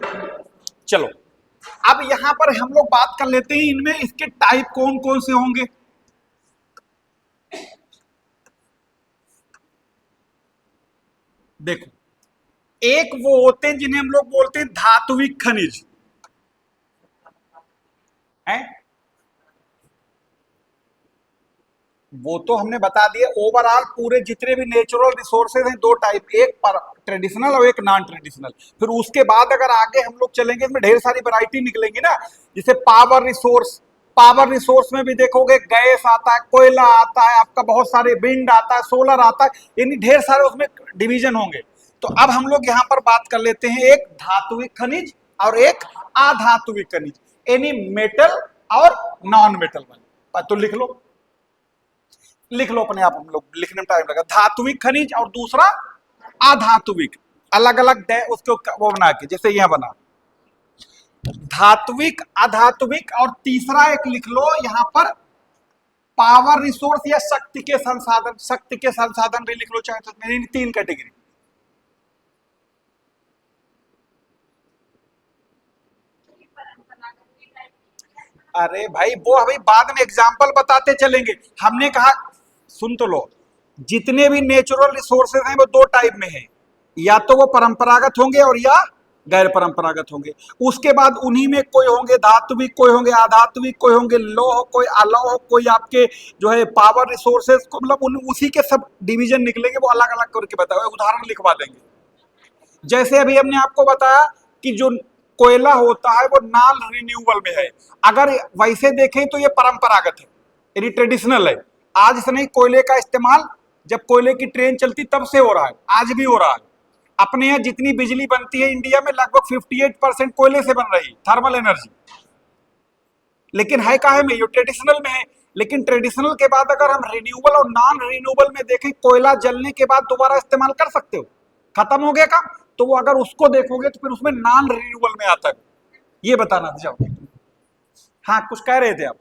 चलो अब यहां पर हम लोग बात कर लेते हैं इनमें इसके टाइप कौन कौन से होंगे। देखो, एक वो होते हैं जिन्हें हम लोग बोलते हैं धात्विक खनिज है, वो तो हमने बता दिया। ओवरऑल पूरे जितने भी नेचुरल रिसोर्सेज हैं दो टाइप, एक ट्रेडिशनल और एक नॉन ट्रेडिशनल। फिर उसके बाद अगर आगे हम लोग चलेंगे इसमें ढेर सारी वैरायटी निकलेंगी ना, जैसे पावर रिसोर्स। पावर रिसोर्स में भी देखोगे गैस आता है, कोयला आता है, आपका बहुत सारे विंड आता है, सोलर आता है, यानी ढेर सारे उसमें डिवीजन होंगे। तो अब हम लोग यहाँ पर बात कर लेते हैं एक धात्विक खनिज और एक अधात्विक खनिज, यानी मेटल और नॉन मेटल वाले। तो लिख लो, लिख लो अपने आप, हम लोग लिखने में टाइम लगा। धात्विक खनिज और दूसरा अधात्विक, अलग अलग उसको वो बना के, जैसे यहां बना धात्विक अधात्विक, और तीसरा एक लिख लो यहां पर पावर रिसोर्स या शक्ति के संसाधन। शक्ति के संसाधन भी लिख लो चाहे तो, मेरी तीन कैटेगरी। अरे भाई वो अभी बाद में एग्जाम्पल बताते चलेंगे। हमने कहा सुन तो लो, जितने भी नेचुरल रिसोर्सेज हैं वो दो टाइप में हैं, या तो वो परंपरागत होंगे और या गैर परंपरागत होंगे। उसके बाद उन्हीं में कोई होंगे धात्विक, कोई होंगे आधात्विक, कोई होंगे लौह, कोई अलौह, कोई आपके जो है पावर रिसोर्सेज को, मतलब उसी के सब डिवीजन निकलेंगे, वो अलग अलग करके बताओ, उदाहरण लिखवा देंगे। जैसे अभी हमने आपको बताया कि जो कोयला होता है वो नॉन रिन्यूएबल में है, अगर वैसे देखें तो ये परंपरागत है, यानी ट्रेडिशनल है। आज से नहीं, कोयले का इस्तेमाल जब कोयले की ट्रेन चलती तब से हो रहा है, आज भी हो रहा है। अपने यहाँ जितनी बिजली बनती है इंडिया में लगभग 58% कोयले से बन रही थर्मल एनर्जी, लेकिन है काहे में, ये ट्रेडिशनल में है। लेकिन ट्रेडिशनल के बाद अगर हम रिन्यूएबल और नॉन रिन्यूएबल में देखें, कोयला जलने के बाद दोबारा इस्तेमाल कर सकते हो, खत्म हो गया काम, तो वो अगर उसको देखोगे तो फिर उसमें नॉन रिन्यूएबल में आता है। ये बताना था। जाओ, हाँ कुछ कह रहे थे आप।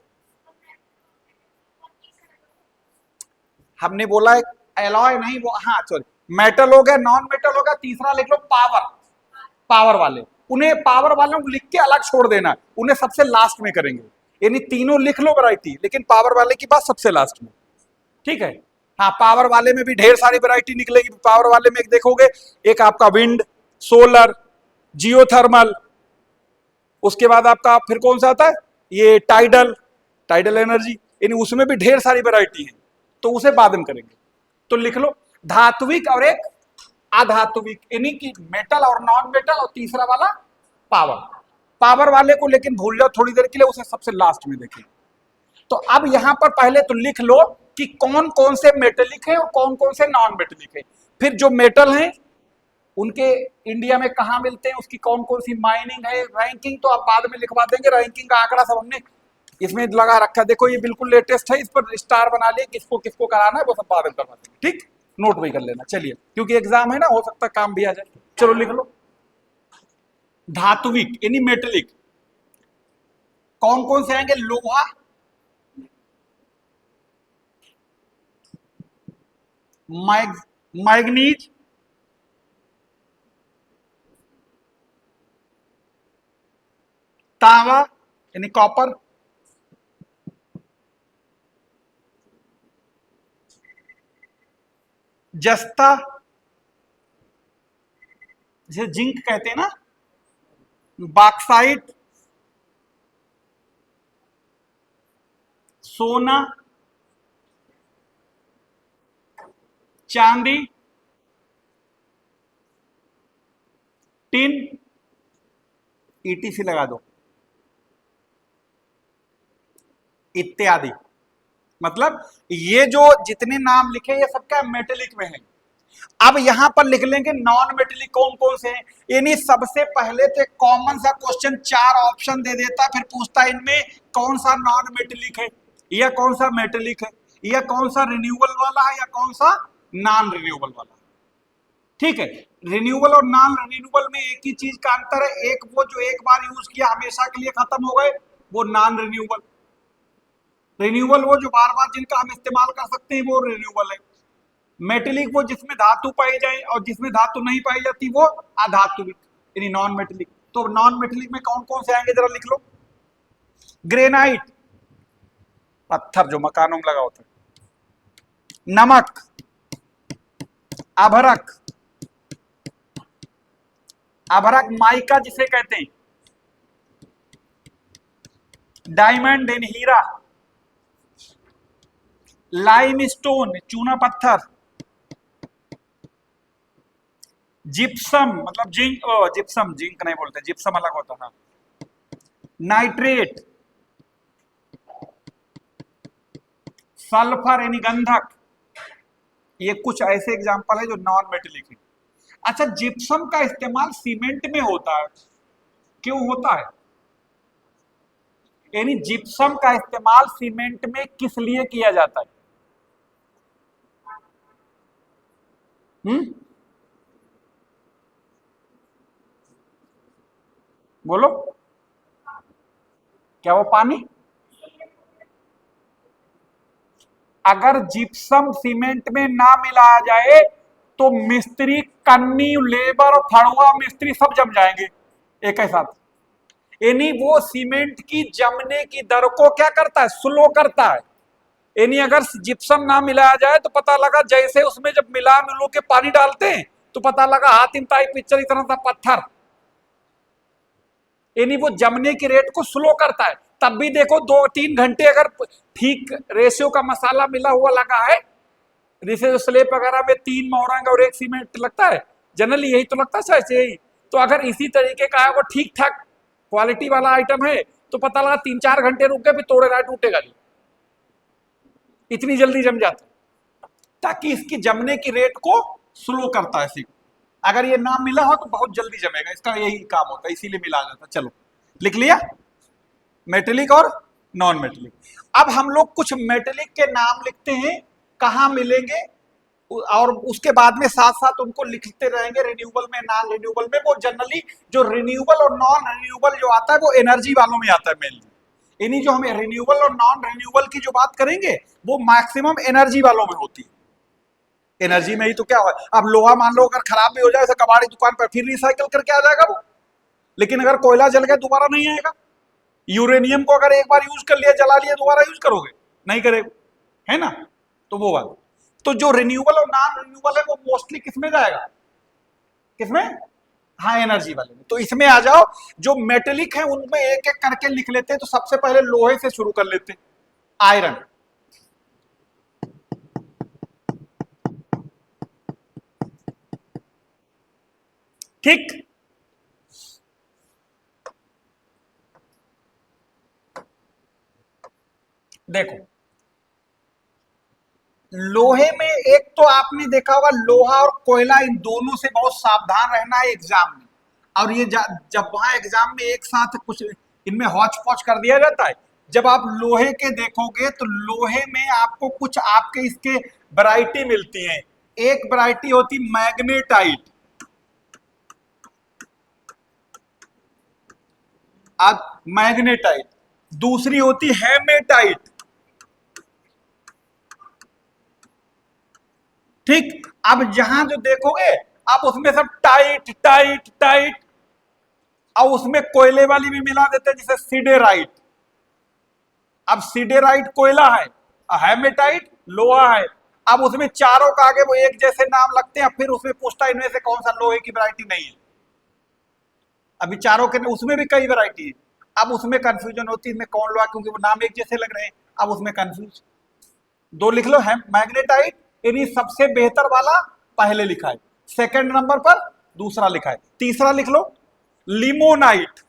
हमने बोला एक एलॉय नहीं, वो हाँ सॉरी, मेटल हो गया, नॉन मेटल हो गया, तीसरा लिख लो पावर। पावर वाले, उन्हें पावर वालों को लिख के अलग छोड़ देना, उन्हें सबसे लास्ट में करेंगे। यानी तीनों लिख लो वैरायटी, लेकिन पावर वाले की बात सबसे लास्ट में, ठीक है। हाँ पावर वाले में भी ढेर सारी वैरायटी निकलेगी। पावर वाले में एक देखोगे, एक आपका विंड, सोलर, जियोथर्मल, उसके बाद आपका फिर कौन सा आता है, ये टाइडल, टाइडल एनर्जी, यानी उसमें भी ढेर सारी वैरायटी है, तो उसे बाद में करेंगे। तो लिख लो धात्विक और एक अधात्विक, यानी कि मेटल और नॉन मेटल, और तीसरा वाला पावर। पावर वाले को लेकिन भूल जाओ थोड़ी देर के लिए, उसे सबसे लास्ट में देखें। तो अब यहां पर पहले तो लिख लो कि कौन कौन से मेटेलिक है और कौन कौन से नॉन मेटेलिक है। फिर जो मेटल हैं उनके इंडिया में कहां मिलते हैं, उसकी कौन कौन सी माइनिंग है, रैंकिंग तो आप बाद में लिखवा देंगे, रैंकिंग का आंकड़ा सब हमने इसमें लगा रखा है। देखो ये बिल्कुल लेटेस्ट है, इस पर स्टार बना लिए, किसको किसको कराना है वो सब बाद में करवा देंगे, ठीक, नोट भी कर लेना। चलिए क्योंकि एग्जाम है ना, हो सकता है काम भी आ जाए। चलो लिख लो धात्विक यानी मेटेलिक कौन कौन से आएंगे, लोहा, मैग्नीज, तांबा यानी कॉपर, जस्ता जिसे जिंक कहते हैं ना, बॉक्साइट, सोना, चांदी, टिन, ईटीसी लगा दो, इत्यादि। मतलब ये जो जितने नाम लिखे ये सबका मेटेलिक में है। अब यहां पर लिख लेंगे नॉन मेटेलिक कौन कौन से हैं, यानी सबसे पहले तो कॉमन सा क्वेश्चन 4 ऑप्शन दे देता, फिर पूछता है इनमें कौन सा नॉन मेटेलिक है, या कौन सा मेटेलिक है, या कौन सा रिन्यूएबल वाला है, या कौन सा नॉन रिन्यूएबल वाला। ठीक है, रिन्यूएबल और नॉन रिन्यूएबल में एक ही चीज का अंतर है, एक वो जो एक बार यूज किया हमेशा के लिए खत्म हो गए वो नॉन रिन्यूएबल, रिन्यूएबल वो जो बार बार जिनका हम इस्तेमाल कर सकते हैं वो रिन्यूएबल है। मेटेलिक वो जिसमें धातु पाई जाए और जिसमें धातु नहीं पाई जाती वो अधातुविक यानी नॉन मेटेलिक। तो नॉन मेटेलिक में कौन कौन से आएंगे जरा लिख लो। ग्रेनाइट, पत्थर जो मकानों में लगा होता है। नमक, अभरक, अभरक माइका जिसे कहते हैं। Diamond and Heera. लाइमस्टोन, चूना पत्थर। जिप्सम मतलब जिंक, जिप्सम जिंक नहीं बोलते, जिप्सम अलग होता था। नाइट्रेट, सल्फर यानी गंधक। ये कुछ ऐसे एग्जांपल है जो नॉन मेटेलिक है। अच्छा, जिप्सम का इस्तेमाल सीमेंट में होता है, क्यों होता है? यानी जिप्सम का इस्तेमाल सीमेंट में किस लिए किया जाता है? बोलो, क्या वो पानी? अगर जिप्सम सीमेंट में ना मिलाया जाए तो मिस्त्री, कन्नी, लेबर और फड़ुआ मिस्त्री सब जम जाएंगे एक ही साथ। यानी वो सीमेंट की जमने की दर को क्या करता है? स्लो करता है। यानी अगर जिप्सम ना मिलाया जाए तो पता लगा जैसे उसमें जब मिलो के पानी डालते हैं तो पता लगा हाथ इंताई पिक्चर इतना सा पत्थर। यानी वो जमने की रेट को स्लो करता है। तब भी देखो 2-3 घंटे अगर ठीक रेशियो का मसाला मिला हुआ लगा है, जैसे स्लेब वगैरह में 3 मोरंग और 1 सीमेंट लगता है, जनरली यही तो लगता है शायद यही। तो अगर इसी तरीके का है, वो ठीक ठाक क्वालिटी वाला आइटम है, तो पता लगा 3-4 घंटे रुक गए, फिर तोड़ेगा टूटेगा नहीं, इतनी जल्दी जम जाता है। ताकि इसकी जमने की रेट को स्लो करता है सीख। अगर ये ना मिला हो तो बहुत जल्दी जमेगा, इसका यही काम होता है, इसीलिए मिला जाता है। चलो लिख लिया मेटेलिक और नॉन मेटेलिक। अब हम लोग कुछ मेटेलिक के नाम लिखते हैं, कहाँ मिलेंगे, और उसके बाद में साथ साथ उनको लिखते रहेंगे रिन्यूएबल में, नॉन रिन्यूएबल में। वो जनरली जो रिन्यूएबल और नॉन रिन्यूएबल जो आता है वो एनर्जी वालों में आता है मेनली। यानी जो हमें रिन्यूएबल और नॉन रिन्यूएबल की जो बात करेंगे वो मैक्सिमम एनर्जी वालों में होती है। एनर्जी में ही तो क्या हो, अब लोहा मान लो अगर खराब भी हो जाए कबाड़ी दुकान पर, फिर रिसाइकल करके आ जाएगा वो। लेकिन अगर कोयला जल गया दोबारा नहीं आएगा। यूरेनियम को अगर एक बार यूज कर लिया, जला लिया, दोबारा यूज करोगे? नहीं करेगा, है ना? तो वो बात। तो जो रिन्यूएबल और नॉन रिन्यूएबल है वो मोस्टली किसमें जाएगा? किसमें? हाँ, एनर्जी वाले में। तो इसमें आ जाओ, जो मेटेलिक है उनमें एक एक करके लिख लेते हैं। तो सबसे पहले लोहे से शुरू कर लेते हैं। आयरन, ठीक। देखो, लोहे में एक तो आपने देखा होगा, लोहा और कोयला इन दोनों से बहुत सावधान रहना है एग्जाम में। और ये जब वहां एग्जाम में एक साथ कुछ इनमें हौच पौच कर दिया जाता है। जब आप लोहे के देखोगे तो लोहे में आपको कुछ आपके इसके वैरायटी मिलती है। एक वैरायटी होती मैग्नेटाइट, अब मैग्नेटाइट। दूसरी होती हेमेटाइट, ठीक। अब जहां जो देखोगे आप उसमें सब टाइट टाइट टाइट, और उसमें कोयले वाली भी मिला देते हैं जैसे सिडेराइट। अब सिडेराइट कोयला है, हेमेटाइट लोहा है। अब उसमें चारों का आगे वो एक जैसे नाम लगते हैं, फिर उसमें पूछता है इनमें से कौन सा लोहे की वैरायटी नहीं है। अभी चारों के उसमें भी कई वैरायटी है। अब उसमें कंफ्यूजन होती है इनमें कौन लोहा, क्योंकि वो नाम एक जैसे लग रहे हैं। अब उसमें कंफ्यूज, दो लिख लो। मैग्नेटाइट यानी सबसे बेहतर वाला पहले लिखा है, सेकंड नंबर पर दूसरा लिखा है। तीसरा लिख लो लिमोनाइट,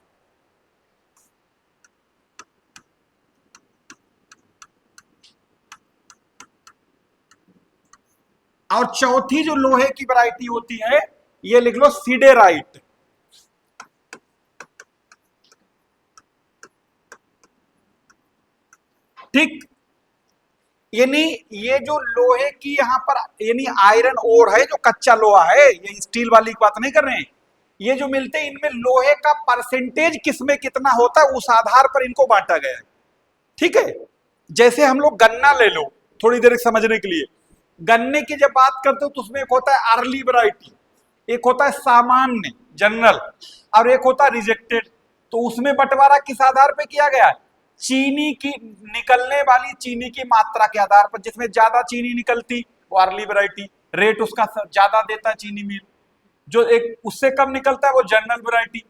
और चौथी जो लोहे की वैरायटी होती है ये लिख लो सिडेराइट। ठीक। यानी ये जो लोहे की यहां पर यानी आयरन ओर है, जो कच्चा लोहा है, ये स्टील वाली बात नहीं कर रहे हैं। ये जो मिलते हैं इनमें लोहे का परसेंटेज किसमें कितना होता है उस आधार पर इनको बांटा गया है। ठीक है। जैसे हम लोग गन्ना ले लो थोड़ी देर समझने के लिए। गन्ने की जब बात करते हो तो उसमें एक होता है अर्ली वैरायटी, एक होता है सामान्य, जनरल, और एक होता है रिजेक्टेड। तो उसमें बंटवारा किस आधार पे किया गया है? चीनी की, निकलने वाली चीनी की मात्रा के आधार पर। जिसमें ज्यादा चीनी निकलती वो अर्ली वैरायटी, रेट उसका ज्यादा देता है चीनी मिल। जो एक उससे कम निकलता है वो जनरल वैरायटी।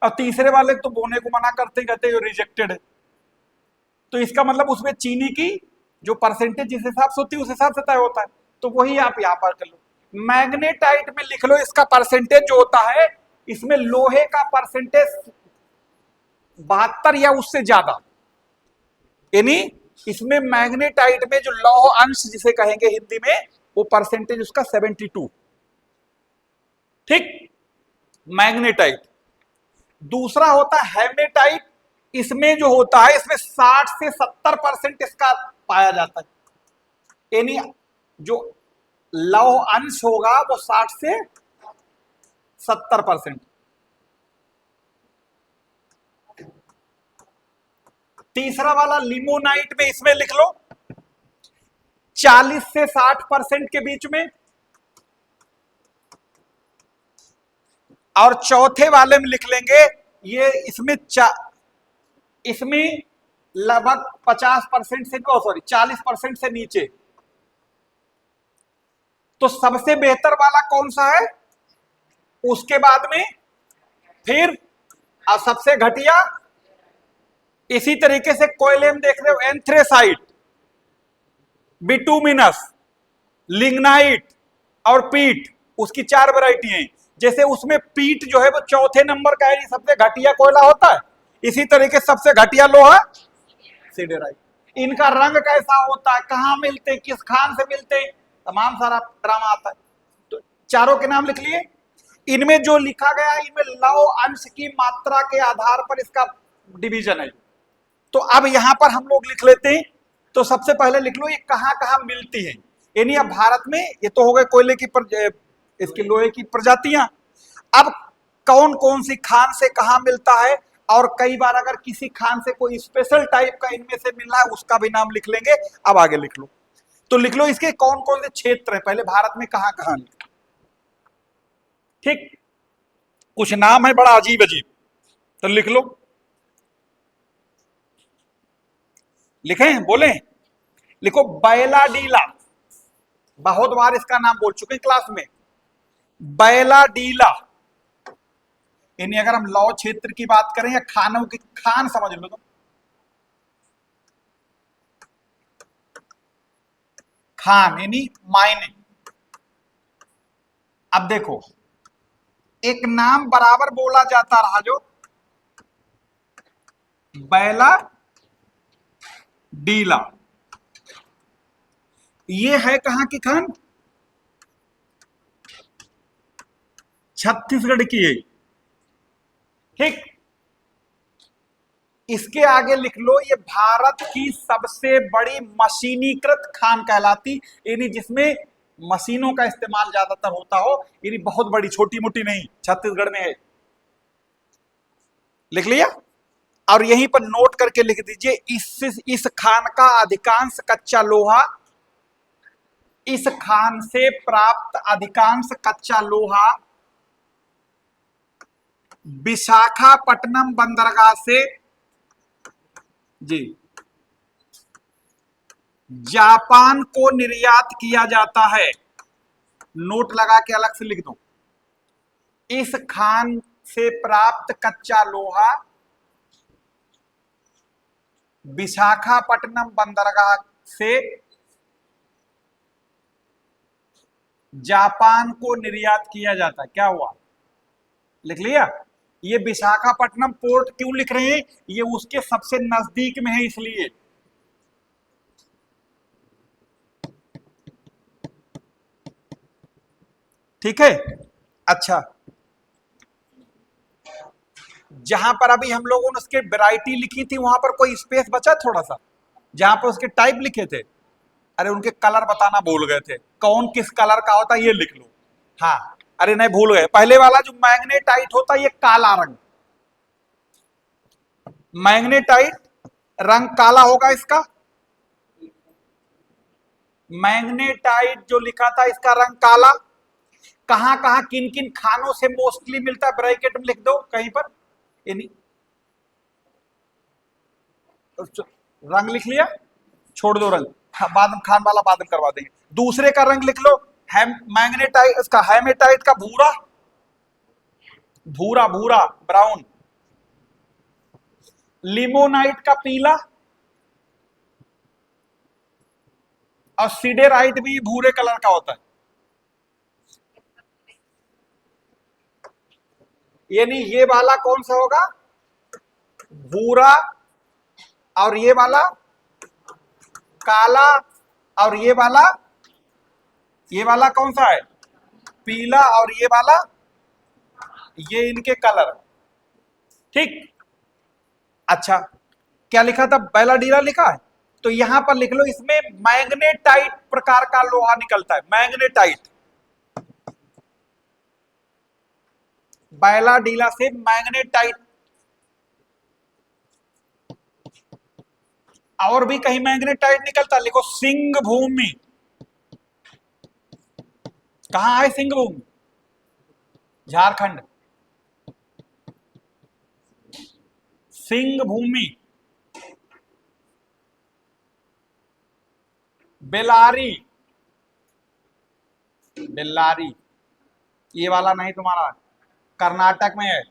और तीसरे वाले तो बोने को मना करते, कहते हैं रिजेक्टेड है। तो इसका मतलब उसमें चीनी की जो परसेंटेज जिस हिसाब से होती है उस हिसाब से तय होता है। तो वही आप यहां पर कर लो, मैग्नेटाइट में लिख लो इसका परसेंटेज जो होता है, इसमें लोहे का परसेंटेज 72 या उससे ज्यादा, यानी इसमें मैग्नेटाइट में जो लौह अंश जिसे कहेंगे हिंदी में, वो परसेंटेज उसका 72। ठीक, मैग्नेटाइट। दूसरा होता है हेमेटाइट। इसमें जो होता है, इसमें 60 से 70% इसका पाया जाता है, यानी जो लौह अंश होगा वो 60 से 70%। तीसरा वाला लिमोनाइट में इसमें लिख लो 40 से 60% के बीच में। और चौथे वाले में लिख लेंगे ये इसमें लगभग 50% से, सॉरी 40% से नीचे। तो सबसे बेहतर वाला कौन सा है, उसके बाद में फिर और सबसे घटिया। इसी तरीके से कोयले में देख रहे हो एंथ्रेसाइट, बिटूमिनस, लिग्नाइट और पीट, उसकी 4 वैरायटी हैं। जैसे उसमें पीट जो है वो चौथे नंबर का है, सबसे घटिया कोयला होता है। इसी तरीके सबसे घटिया लोहा सिडेराइट। इनका रंग कैसा होता है, कहां मिलते, किस खान से मिलते, तमाम सारा ड्रामा आता है। तो चारों के नाम लिख लिए। इनमें जो लिखा गया है, इनमें लौह अंश की मात्रा के आधार पर इसका डिवीजन है। तो अब यहां पर हम लोग लिख लेते हैं। तो सबसे पहले लिख लो ये कहां कहां मिलती है, यानी अब भारत में ये तो हो गए कोयले की इसकी लोहे की प्रजातियां। अब कौन कौन सी खान से कहां मिलता है, और कई बार अगर किसी खान से कोई स्पेशल टाइप का इनमें से मिलना है उसका भी नाम लिख लेंगे। अब आगे लिख लो, तो लिख लो इसके कौन कौन से क्षेत्र है, पहले भारत में कहां कहां। ठीक, कुछ नाम है बड़ा अजीब अजीब, तो लिख लो। लिखें, बोले, लिखो बैलाडीला। बहुत बार इसका नाम बोल चुके हैं क्लास में, बैलाडीला। यानी अगर हम लौह क्षेत्र की बात करें या खानों की, खान समझ लो तो खान यानी मायने। अब देखो एक नाम बराबर बोला जाता रहा जो बैला डीला, ये है कहां की खान, छत्तीसगढ़ की है। ठीक, इसके आगे लिख लो ये भारत की सबसे बड़ी मशीनीकृत खान कहलाती, यानी जिसमें मशीनों का इस्तेमाल ज्यादातर होता हो, यानी बहुत बड़ी, छोटी मोटी नहीं, छत्तीसगढ़ में है। लिख लिया, और यहीं पर नोट करके लिख दीजिए इस खान का अधिकांश कच्चा लोहा, इस खान से प्राप्त अधिकांश कच्चा लोहा विशाखापट्टनम बंदरगाह से जी जापान को निर्यात किया जाता है। नोट लगा के अलग से लिख दो, इस खान से प्राप्त कच्चा लोहा विशाखापट्टनम बंदरगाह से जापान को निर्यात किया जाता है। क्या हुआ, लिख लिया। ये विशाखापट्टनम पोर्ट क्यों लिख रहे हैं, ये उसके सबसे नजदीक में है इसलिए। ठीक है, अच्छा, जहां पर अभी हम लोगों ने उसके वैरायटी लिखी थी वहां पर कोई स्पेस बचा थोड़ा सा, जहां पर उसके टाइप लिखे थे, अरे उनके कलर बताना भूल गए थे, कौन किस कलर का होता है ये लिख लो। हाँ, अरे नहीं भूल गए, पहले वाला जो मैग्नेटाइट होता है ये काला रंग, मैग्नेटाइट रंग काला होगा इसका। मैग्नेटाइट जो लिखा था इसका रंग काला। कहां कहां किन किन खानों से मोस्टली मिलता है, ब्रैकेट में लिख दो कहीं पर। रंग लिख लिया, छोड़ दो रंग, बाद में खान वाला बाद में करवा देंगे। दूसरे का रंग लिख लो, मैग्नेटाइट, इसका हेमेटाइट का भूरा, भूरा भूरा ब्राउन। लिमोनाइट का पीला, और सिडेराइट भी भूरे कलर का होता है। यानी ये वाला कौन सा होगा, भूरा, और ये वाला काला, और ये वाला कौन सा है, पीला, और ये वाला, ये इनके कलर। ठीक, अच्छा क्या लिखा था, बैलाडीला लिखा है, तो यहां पर लिख लो, इसमें मैग्नेटाइट प्रकार का लोहा निकलता है, मैग्नेटाइट। बैलाडीला से मैग्नेटाइट। और भी कहीं मैग्नेटाइट निकलता, लिखो सिंह भूमि। कहां है सिंह भूमि, झारखंड। सिंह भूमि, बेलारी, बेल्लारी, ये वाला नहीं तुम्हारा, कर्नाटक में है।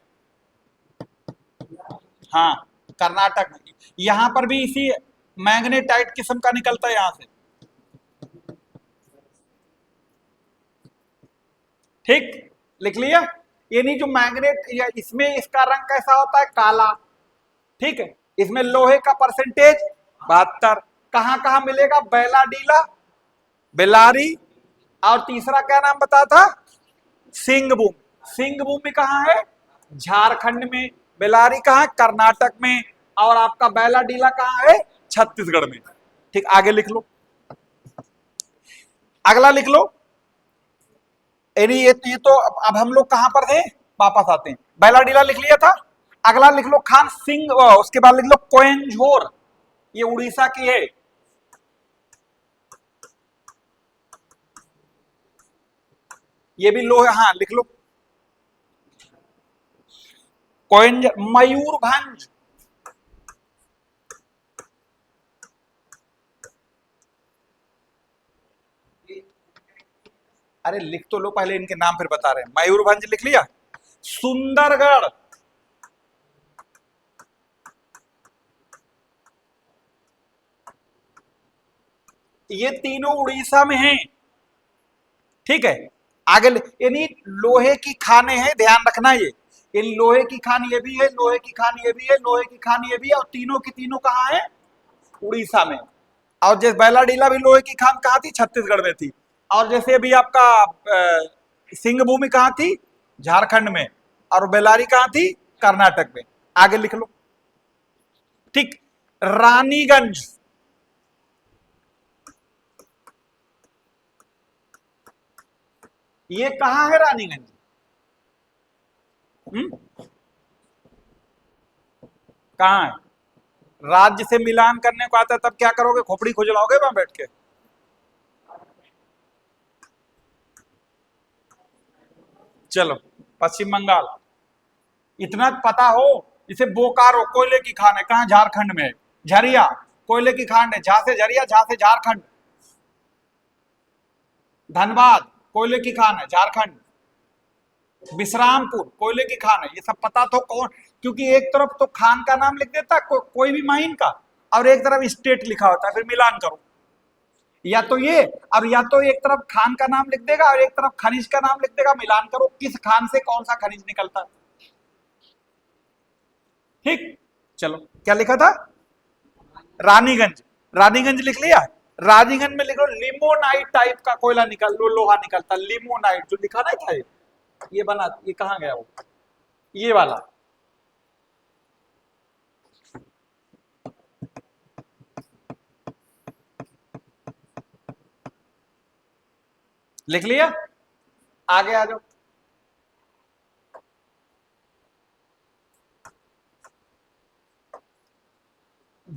हाँ, कर्नाटक में, यहां पर भी इसी मैग्नेटाइट किस्म का निकलता है यहां से। ठीक, लिख लिया। यानी जो मैग्नेट, या इसमें इसका रंग कैसा होता है, काला। ठीक है, इसमें लोहे का परसेंटेज 72। कहां कहां मिलेगा, बैलाडीला, बेलारी, और तीसरा क्या नाम बता था, सिंह भूमि। सिंह भूमि कहां है, झारखंड में। बेलारी कहां है, कर्नाटक में। और आपका बैलाडीला कहां है, छत्तीसगढ़ में। ठीक, आगे लिख लो, अगला लिख लो। ये तो अब हम लोग कहां पर थे, वापस आते हैं। बैलाडीला लिख लिया था, अगला लिख लो खान सिंह, उसके बाद लिख लो कोयंझोर, ये उड़ीसा की है। ये भी लोहे, हाँ लिख लो, कोयंझ, मयूरभंज, अरे लिख तो लो पहले, इनके नाम फिर बता रहे हैं। मयूरभंज लिख लिया, सुंदरगढ़, ये तीनों उड़ीसा में हैं। ठीक है, आगे यानी लोहे की खाने हैं, ध्यान रखना, ये इन लोहे की खान ये भी है, लोहे की खान ये भी है, लोहे की खान ये भी है, और तीनों की तीनों कहाँ है, उड़ीसा में। और जैसे बैलाडीला भी लोहे की खान कहाँ थी, छत्तीसगढ़ में थी। और जैसे अभी आपका सिंह भूमि कहाँ थी, झारखंड में। और बेलारी कहाँ थी, कर्नाटक में। आगे लिख लो। ठीक, रानीगंज, ये कहां है रानीगंज, कहां है, राज्य से मिलान करने को आता है, तब क्या करोगे, खोपड़ी खुजलाओगे वहां बैठ के। चलो, पश्चिम बंगाल, इतना पता हो। इसे बोकारो, कोयले की खान है, कहां, झारखंड में है। झरिया, कोयले की खान है, झा से झरिया, झा से झारखंड। धनबाद, कोयले की खान है, झारखंड। विश्रामपुर, कोयले की खान है। ये सब पता तो कौन, क्योंकि एक तरफ तो खान का नाम लिख देता कोई भी माइन का, और एक तरफ स्टेट लिखा होता है, फिर मिलान करो। या तो ये, अब या तो एक तरफ खान का नाम लिख देगा और एक तरफ खनिज का नाम लिख देगा, मिलान करो किस खान से कौन सा खनिज निकलता है। ठीक, चलो क्या लिखा था, रानीगंज, रानीगंज लिख लिया। रानीगंज में लिखो लिमोनाइट टाइप का कोयला निकल, लोहा निकलता, लिमोनाइट जो लिखा नहीं था, ये बना, ये कहां गया वो, ये वाला। लिख लिया, आगे आ जाओ।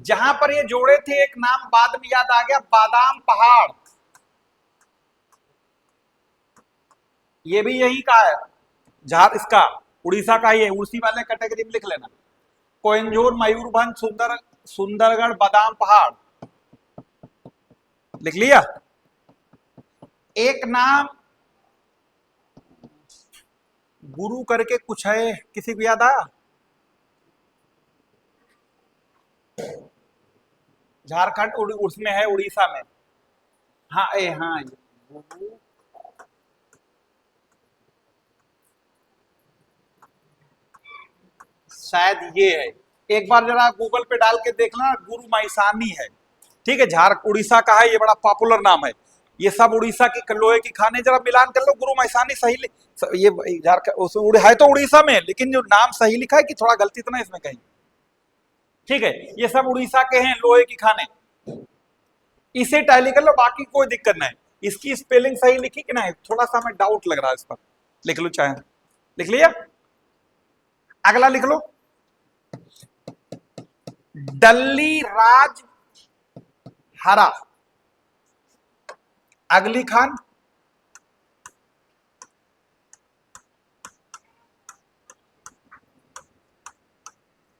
जहां पर ये जोड़े थे, एक नाम बाद में याद आ गया, बादाम पहाड़। ये भी यही का है, झार इसका उड़ीसा का ही है, उसी वाले कैटेगरी में लिख लेना। कोयंजूर, मयूरभंज, सुंदरगढ़, बादाम पहाड़, लिख लिया। एक नाम गुरु करके कुछ है, किसी को याद आया? झारखंड उसमें है, उड़ीसा में। हाँ हाँ, गुरु शायद ये है, एक बार जरा गूगल पे डाल के देखना, गुरु माइसानी है, ठीक है, उड़ीसा का है, ये बड़ा पॉपुलर नाम है। ये सब उड़ीसा की लोहे की खाने, जरा मिलान कर लो, गुरु माइसानी सही ये झारखंड है तो उड़ीसा में, लेकिन जो नाम सही लिखा है कि थोड़ा गलती तो नहीं इसमें कहीं, ठीक है। ये सब उड़ीसा के हैं लोहे की खाने, इसे टैली कर लो, बाकी कोई दिक्कत नहीं। इसकी स्पेलिंग सही लिखी कि नहीं, थोड़ा सा हमें डाउट लग रहा है इस पर, लिख लो चाहे, लिख लिया। अगला लिख लो, डल्ली राज हरा, अगली खान,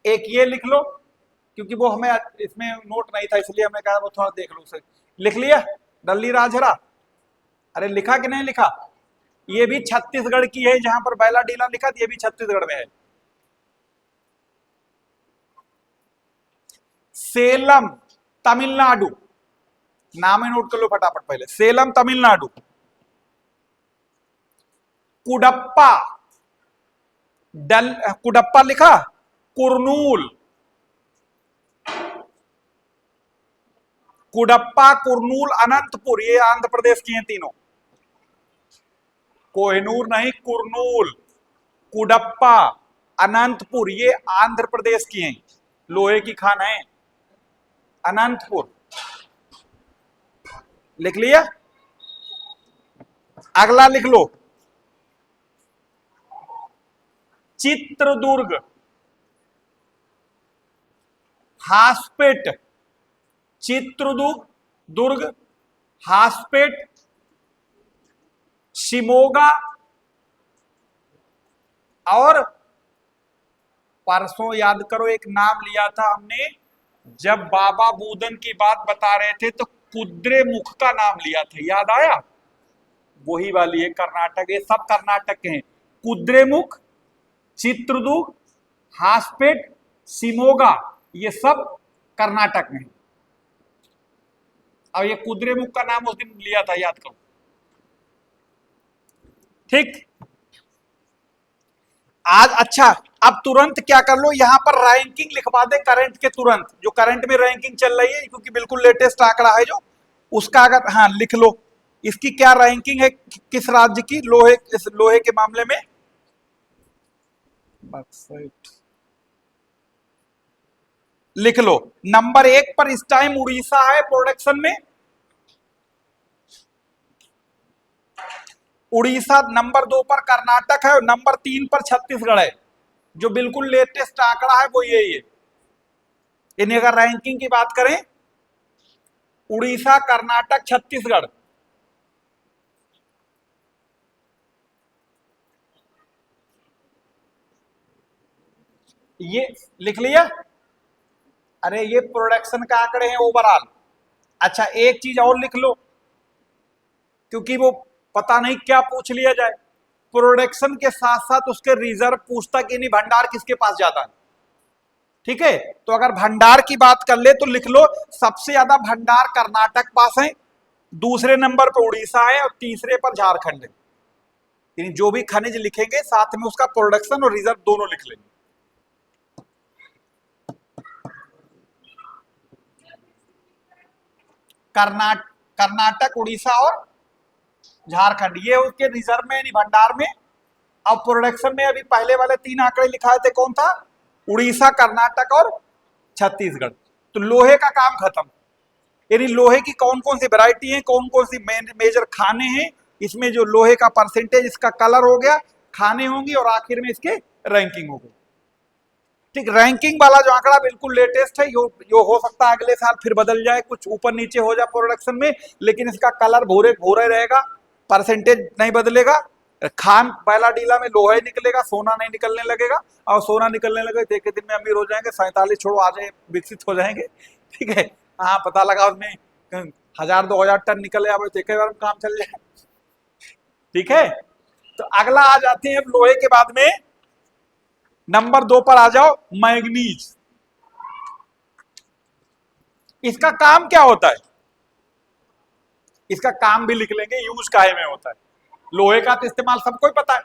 एक ये लिख लो, क्योंकि वो हमें इसमें नोट नहीं था इसलिए हमें कहा वो थोड़ा देख लो उसे, लिख लिया डल्ली राजहरा। अरे लिखा कि नहीं लिखा? ये भी छत्तीसगढ़ की है, जहां पर बैला डीला लिखा ये भी छत्तीसगढ़ में है। सेलम तमिलनाडु, नाम ही नोट कर लो फटाफट पहले, सेलम तमिलनाडु। कुडप्पा, कुडप्पा लिखा, कुरनूल, कुडप्पा, कुरनूल, अनंतपुर, ये आंध्र प्रदेश की हैं तीनों। कोहिनूर नहीं, कुरनूल, कुडप्पा, अनंतपुर, ये आंध्र प्रदेश की हैं, लोहे की खान है, अनंतपुर, लिख लिया। अगला लिख लो, चित्रदुर्ग, हासपेट, चित्रदुर्ग, दुर्ग, हासपेट, शिमोगा, और परसों याद करो एक नाम लिया था हमने, जब बाबा बूदन की बात बता रहे थे तो कुद्रेमुख का नाम लिया था, याद आया? वही वाली है, कर्नाटक, ये सब कर्नाटक के हैं। कुद्रेमुख, चित्रदुर्ग, हासपेट, शिमोगा, ये सब कर्नाटक में। अब ये कुद्रेमुख का नाम उस दिन लिया था, याद करो, ठीक। आज अच्छा, अब तुरंत क्या कर लो, यहां पर रैंकिंग लिखवा दे करंट के, तुरंत जो करंट में रैंकिंग चल रही है, क्योंकि बिल्कुल लेटेस्ट आंकड़ा है जो, उसका अगर हाँ लिख लो, इसकी क्या रैंकिंग है, किस राज्य की लोहे, इस लोहे के मामले में। लिख लो, नंबर 1 पर इस टाइम उड़ीसा है प्रोडक्शन में, उड़ीसा, नंबर 2 पर कर्नाटक है, और नंबर 3 पर छत्तीसगढ़ है। जो बिल्कुल लेटेस्ट आंकड़ा है वो यही है। इन्हें अगर रैंकिंग की बात करें, उड़ीसा, कर्नाटक, छत्तीसगढ़, ये लिख लिया। अरे ये प्रोडक्शन का आंकड़े हैं ओवरऑल। अच्छा एक चीज और लिख लो, क्योंकि वो पता नहीं क्या पूछ लिया जाए, प्रोडक्शन के साथ साथ उसके रिजर्व पूछता कि नहीं भंडार किसके पास जाता है, ठीक है। तो अगर भंडार की बात कर ले तो लिख लो, सबसे ज्यादा भंडार कर्नाटक पास है, दूसरे नंबर पर उड़ीसा है, और तीसरे पर झारखंड है। यानी जो भी खनिज लिखेंगे साथ में उसका प्रोडक्शन और रिजर्व दोनों लिख लेंगे। कर्नाटक, उड़ीसा और झारखंड, ये उसके रिजर्व में यानी भंडार में। अब प्रोडक्शन में अभी पहले वाले 3 आंकड़े लिखाए थे, कौन था? उड़ीसा, कर्नाटक और छत्तीसगढ़। तो लोहे का काम खत्म, यानी लोहे की कौन कौन सी वैरायटी है, कौन कौन सी मेजर खाने हैं, इसमें जो लोहे का परसेंटेज, इसका कलर हो गया, खाने होंगी, और आखिर में इसके रैंकिंग हो गई, ठीक। रैंकिंग वाला जो आंकड़ा बिल्कुल लेटेस्ट है, यो हो सकता है अगले साल फिर बदल जाए, कुछ ऊपर नीचे हो जाए प्रोडक्शन में, लेकिन इसका कलर भूरे भूरे रहेगा, परसेंटेज नहीं बदलेगा, खान पहला डीला में लोहा ही निकलेगा, सोना नहीं निकलने लगेगा, और सोना निकलने लगे तो एक दिन में अमीर हो जाएंगे, 47 छोड़ो आ जाए विकसित हो जाएंगे। ठीक है, हाँ पता लगा उसमें 1000-2000 टन निकले, अब तो एक बार में काम चल जाए। ठीक है, तो अगला आ जाते हैं अब लोहे के बाद में नंबर 2 पर आ जाओ, मैग्नीज। इसका काम क्या होता है, इसका काम भी लिख लेंगे, यूज काहे में होता है। लोहे का तो इस्तेमाल सबको ही पता है,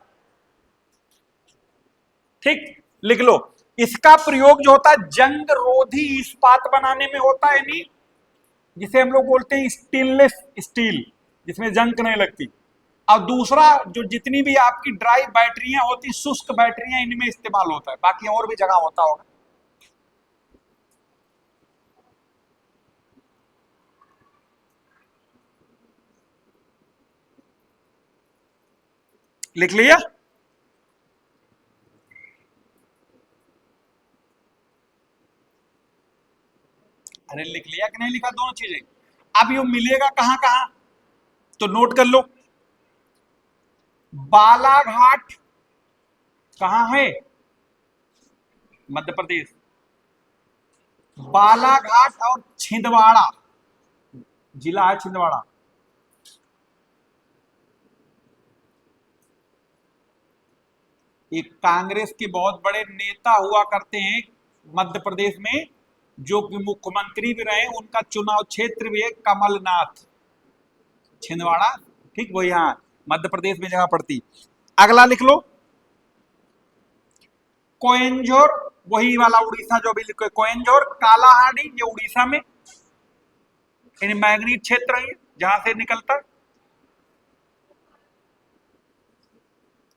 ठीक, लिख लो। इसका प्रयोग जो होता है जंग रोधी इस्पात बनाने में होता है, नहीं जिसे हम लोग बोलते हैं स्टेनलेस स्टील, जिसमें जंग नहीं लगती। और दूसरा जो जितनी भी आपकी ड्राई बैटरियां होती, शुष्क बैटरियां, इनमें इस्तेमाल होता है, बाकी और भी जगह होता होगा। लिख लिया? अरे लिख लिया कि नहीं लिखा, दोनों चीजें। अब ये मिलेगा कहां कहां, तो नोट कर लो। बालाघाट कहां है, मध्य प्रदेश। बालाघाट और छिंदवाड़ा, जिला है छिंदवाड़ा। एक कांग्रेस के बहुत बड़े नेता हुआ करते हैं मध्य प्रदेश में, जो कि मुख्यमंत्री भी रहे, उनका चुनाव क्षेत्र भी है कमलनाथ, छिंदवाड़ा। ठीक, वो यहाँ मध्य प्रदेश में जगह पड़ती। अगला लिख लो, कोयंझोर, वही वाला उड़ीसा जो भी लिखो, कोयंझोर कालाहांडी, ये उड़ीसा में मैग्नीज क्षेत्र है जहां से निकलता।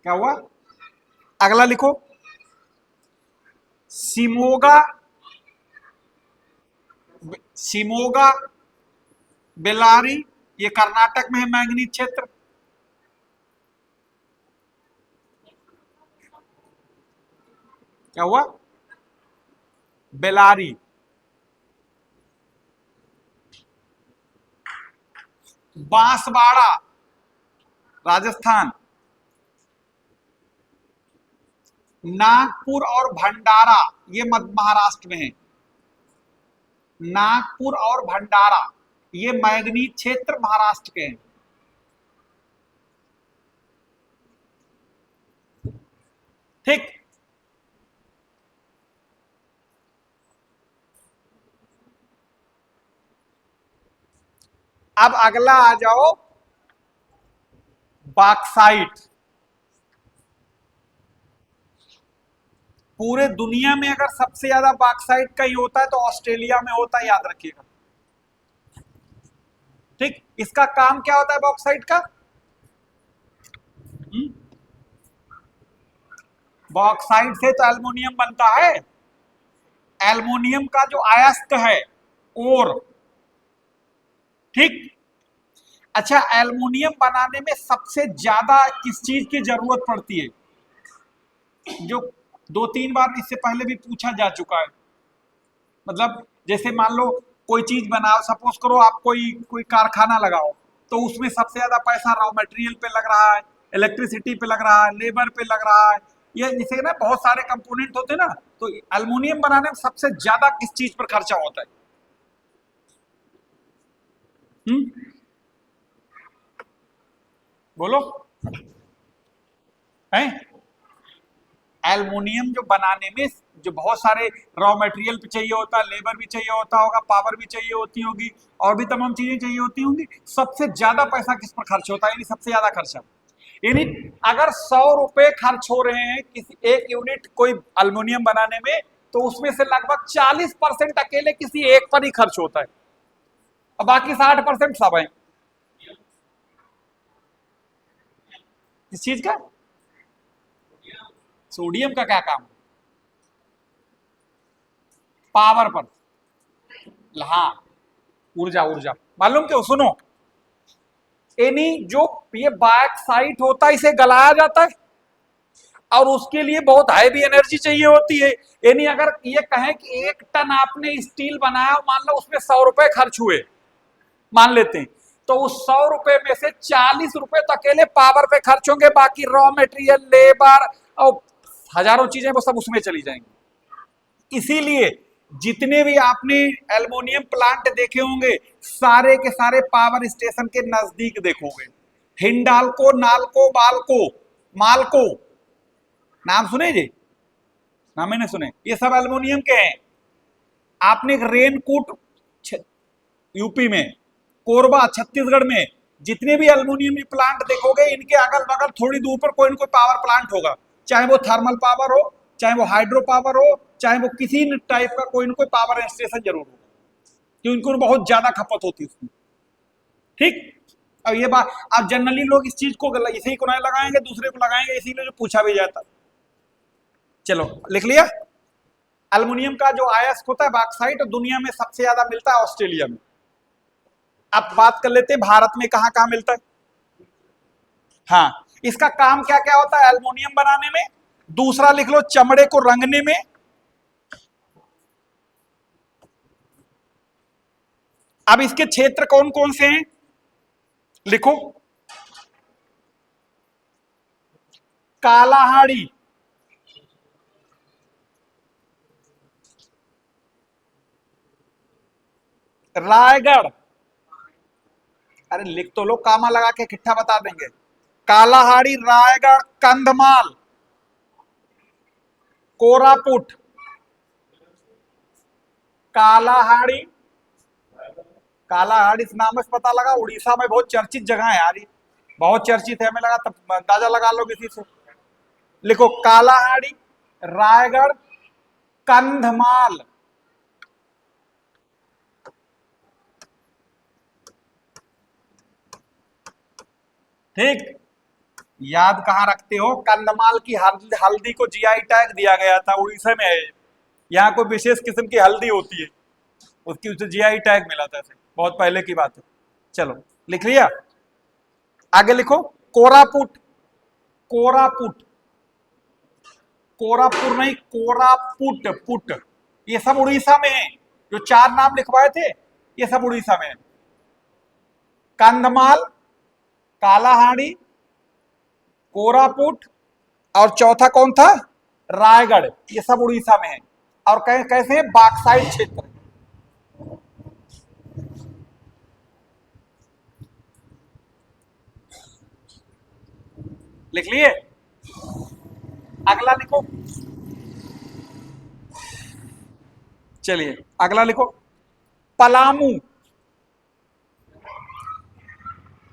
क्या हुआ, अगला लिखो, सिमोगा, सिमोगा बेलारी, ये कर्नाटक में है मैग्नीज क्षेत्र। क्या हुआ, बेलारी। बांसवाड़ा राजस्थान। नागपुर और भंडारा ये मध्य महाराष्ट्र में है। नागपुर और भंडारा ये मैग्नीज क्षेत्र महाराष्ट्र के हैं। ठीक, अब अगला आ जाओ, बॉक्साइट। पूरे दुनिया में अगर सबसे ज्यादा बॉक्साइट का ही होता है तो ऑस्ट्रेलिया में होता है, याद रखिएगा। ठीक, इसका काम क्या होता है बॉक्साइट का, बॉक्साइट से तो एल्युमिनियम बनता है। एल्युमिनियम का जो अयस्क है ओर, ठीक। अच्छा, एल्युमिनियम बनाने में सबसे ज्यादा किस चीज की जरूरत पड़ती है, जो 2-3 बार इससे पहले भी पूछा जा चुका है। मतलब जैसे मान लो कोई चीज बनाओ, सपोज करो आप कोई कारखाना लगाओ, तो उसमें सबसे ज्यादा पैसा रॉ मटेरियल पे लग रहा है, इलेक्ट्रिसिटी पे लग रहा है, लेबर पे लग रहा है, ये जैसे ना बहुत सारे कंपोनेंट होते हैं ना, तो एल्युमिनियम बनाने में सबसे ज्यादा किस चीज पर खर्चा होता है? बोलो, है एल्युमिनियम जो बनाने में जो बहुत सारे रॉ मटेरियल भी चाहिए होता है, लेबर भी चाहिए होता होगा, पावर भी चाहिए होती होगी, और भी तमाम चीजें चाहिए होती होंगी। सबसे ज्यादा पैसा किस पर खर्च होता है, यानी सबसे ज्यादा खर्चा, यानी अगर 100 रुपए खर्च हो रहे हैं किसी एक यूनिट कोई एल्युमिनियम बनाने में, तो उसमें से लगभग 40% अकेले किसी एक पर ही खर्च होता है, और बाकी 60% सब है। इस चीज का सोडियम का क्या काम, पावर पर, हाँ, ऊर्जा ऊर्जा मालूम क्यों, सुनो, यानी जो ये बॉक्साइट होता है इसे गलाया जाता है, और उसके लिए बहुत हैवी एनर्जी चाहिए होती है। यानी अगर ये कहें कि 1 टन आपने स्टील बनाया, मान लो उसमें 100 रुपए खर्च हुए, मान लेते हैं, तो उस 100 रुपए में से 40 रुपए तो अकेले पावर पे खर्च होंगे, बाकी रॉ मटेरियल, लेबर और हजारों चीजें वो सब उसमें चली जाएंगी। इसीलिए जितने भी आपने एल्युमिनियम प्लांट देखे होंगे सारे के सारे पावर स्टेशन के नजदीक देखोगे। हिंडाल्को, नाल्को, बाल्को, माल्को, नाम सुने जी? नाम मैंने सुने, ये सब एल्युमिनियम के हैं। आपने रेनकूट यूपी में, कोरबा छत्तीसगढ़ में, जितने भी एल्युमिनियम प्लांट देखोगे इनके अगल बगल थोड़ी दूर पर कोई न कोई पावर प्लांट होगा, चाहे वो थर्मल पावर हो, चाहे वो हाइड्रो पावर हो, चाहे वो किसी टाइप का कोई न कोई पावर स्टेशन जरूर होगा, क्योंकि उनको बहुत ज्यादा खपत होती है उसमें। ठीक, अब ये बात, अब जनरली लोग इस चीज को इसी को नहीं लगाएंगे, दूसरे को लगाएंगे, इसीलिए जो पूछा भी जाता। चलो लिख लिया। एल्युमिनियम का जो अयस्क होता है बॉक्साइट, दुनिया में सबसे ज्यादा मिलता है ऑस्ट्रेलिया में। अब बात कर लेते हैं भारत में कहां कहां मिलता है। हाँ, इसका काम क्या क्या होता है एल्युमिनियम बनाने में? दूसरा लिख लो, चमड़े को रंगने में। अब इसके क्षेत्र कौन कौन से हैं लिखो। कालाहाड़ी, रायगढ़, अरे लिख तो लो, कामा लगा के इकट्ठा बता देंगे। कालाहाड़ी, रायगढ़, कंधमाल, कोरापुट, कालाहाड़ी, कालाहाड़ी इस नाम से पता लगा, उड़ीसा में बहुत चर्चित जगह है यार, बहुत चर्चित है, हमें लगा तब अंदाजा लगा लो किसी से। लिखो कालाहाड़ी, रायगढ़, कंधमाल, ठीक। याद कहां रखते हो? कंधमाल की हल्दी को जीआई टैग दिया गया था, उड़ीसा में है। यहाँ कोई विशेष किस्म की हल्दी होती है, उसकी उसे जीआई टैग मिला था, बहुत पहले की बात है। चलो लिख लिया, आगे लिखो। कोरापुट, कोरापुट, कोरापुर नहीं, कोरापुट, पुट, ये सब उड़ीसा में है। जो चार नाम लिखवाए थे ये सब उड़ीसा में है। कंधमाल, कालाहाड़ी, कोरापुट और चौथा कौन था? रायगढ़, ये सब उड़ीसा में है। और कैसे है? बॉक्साइट क्षेत्र। लिख लिए? अगला लिखो, चलिए अगला लिखो। पलामू,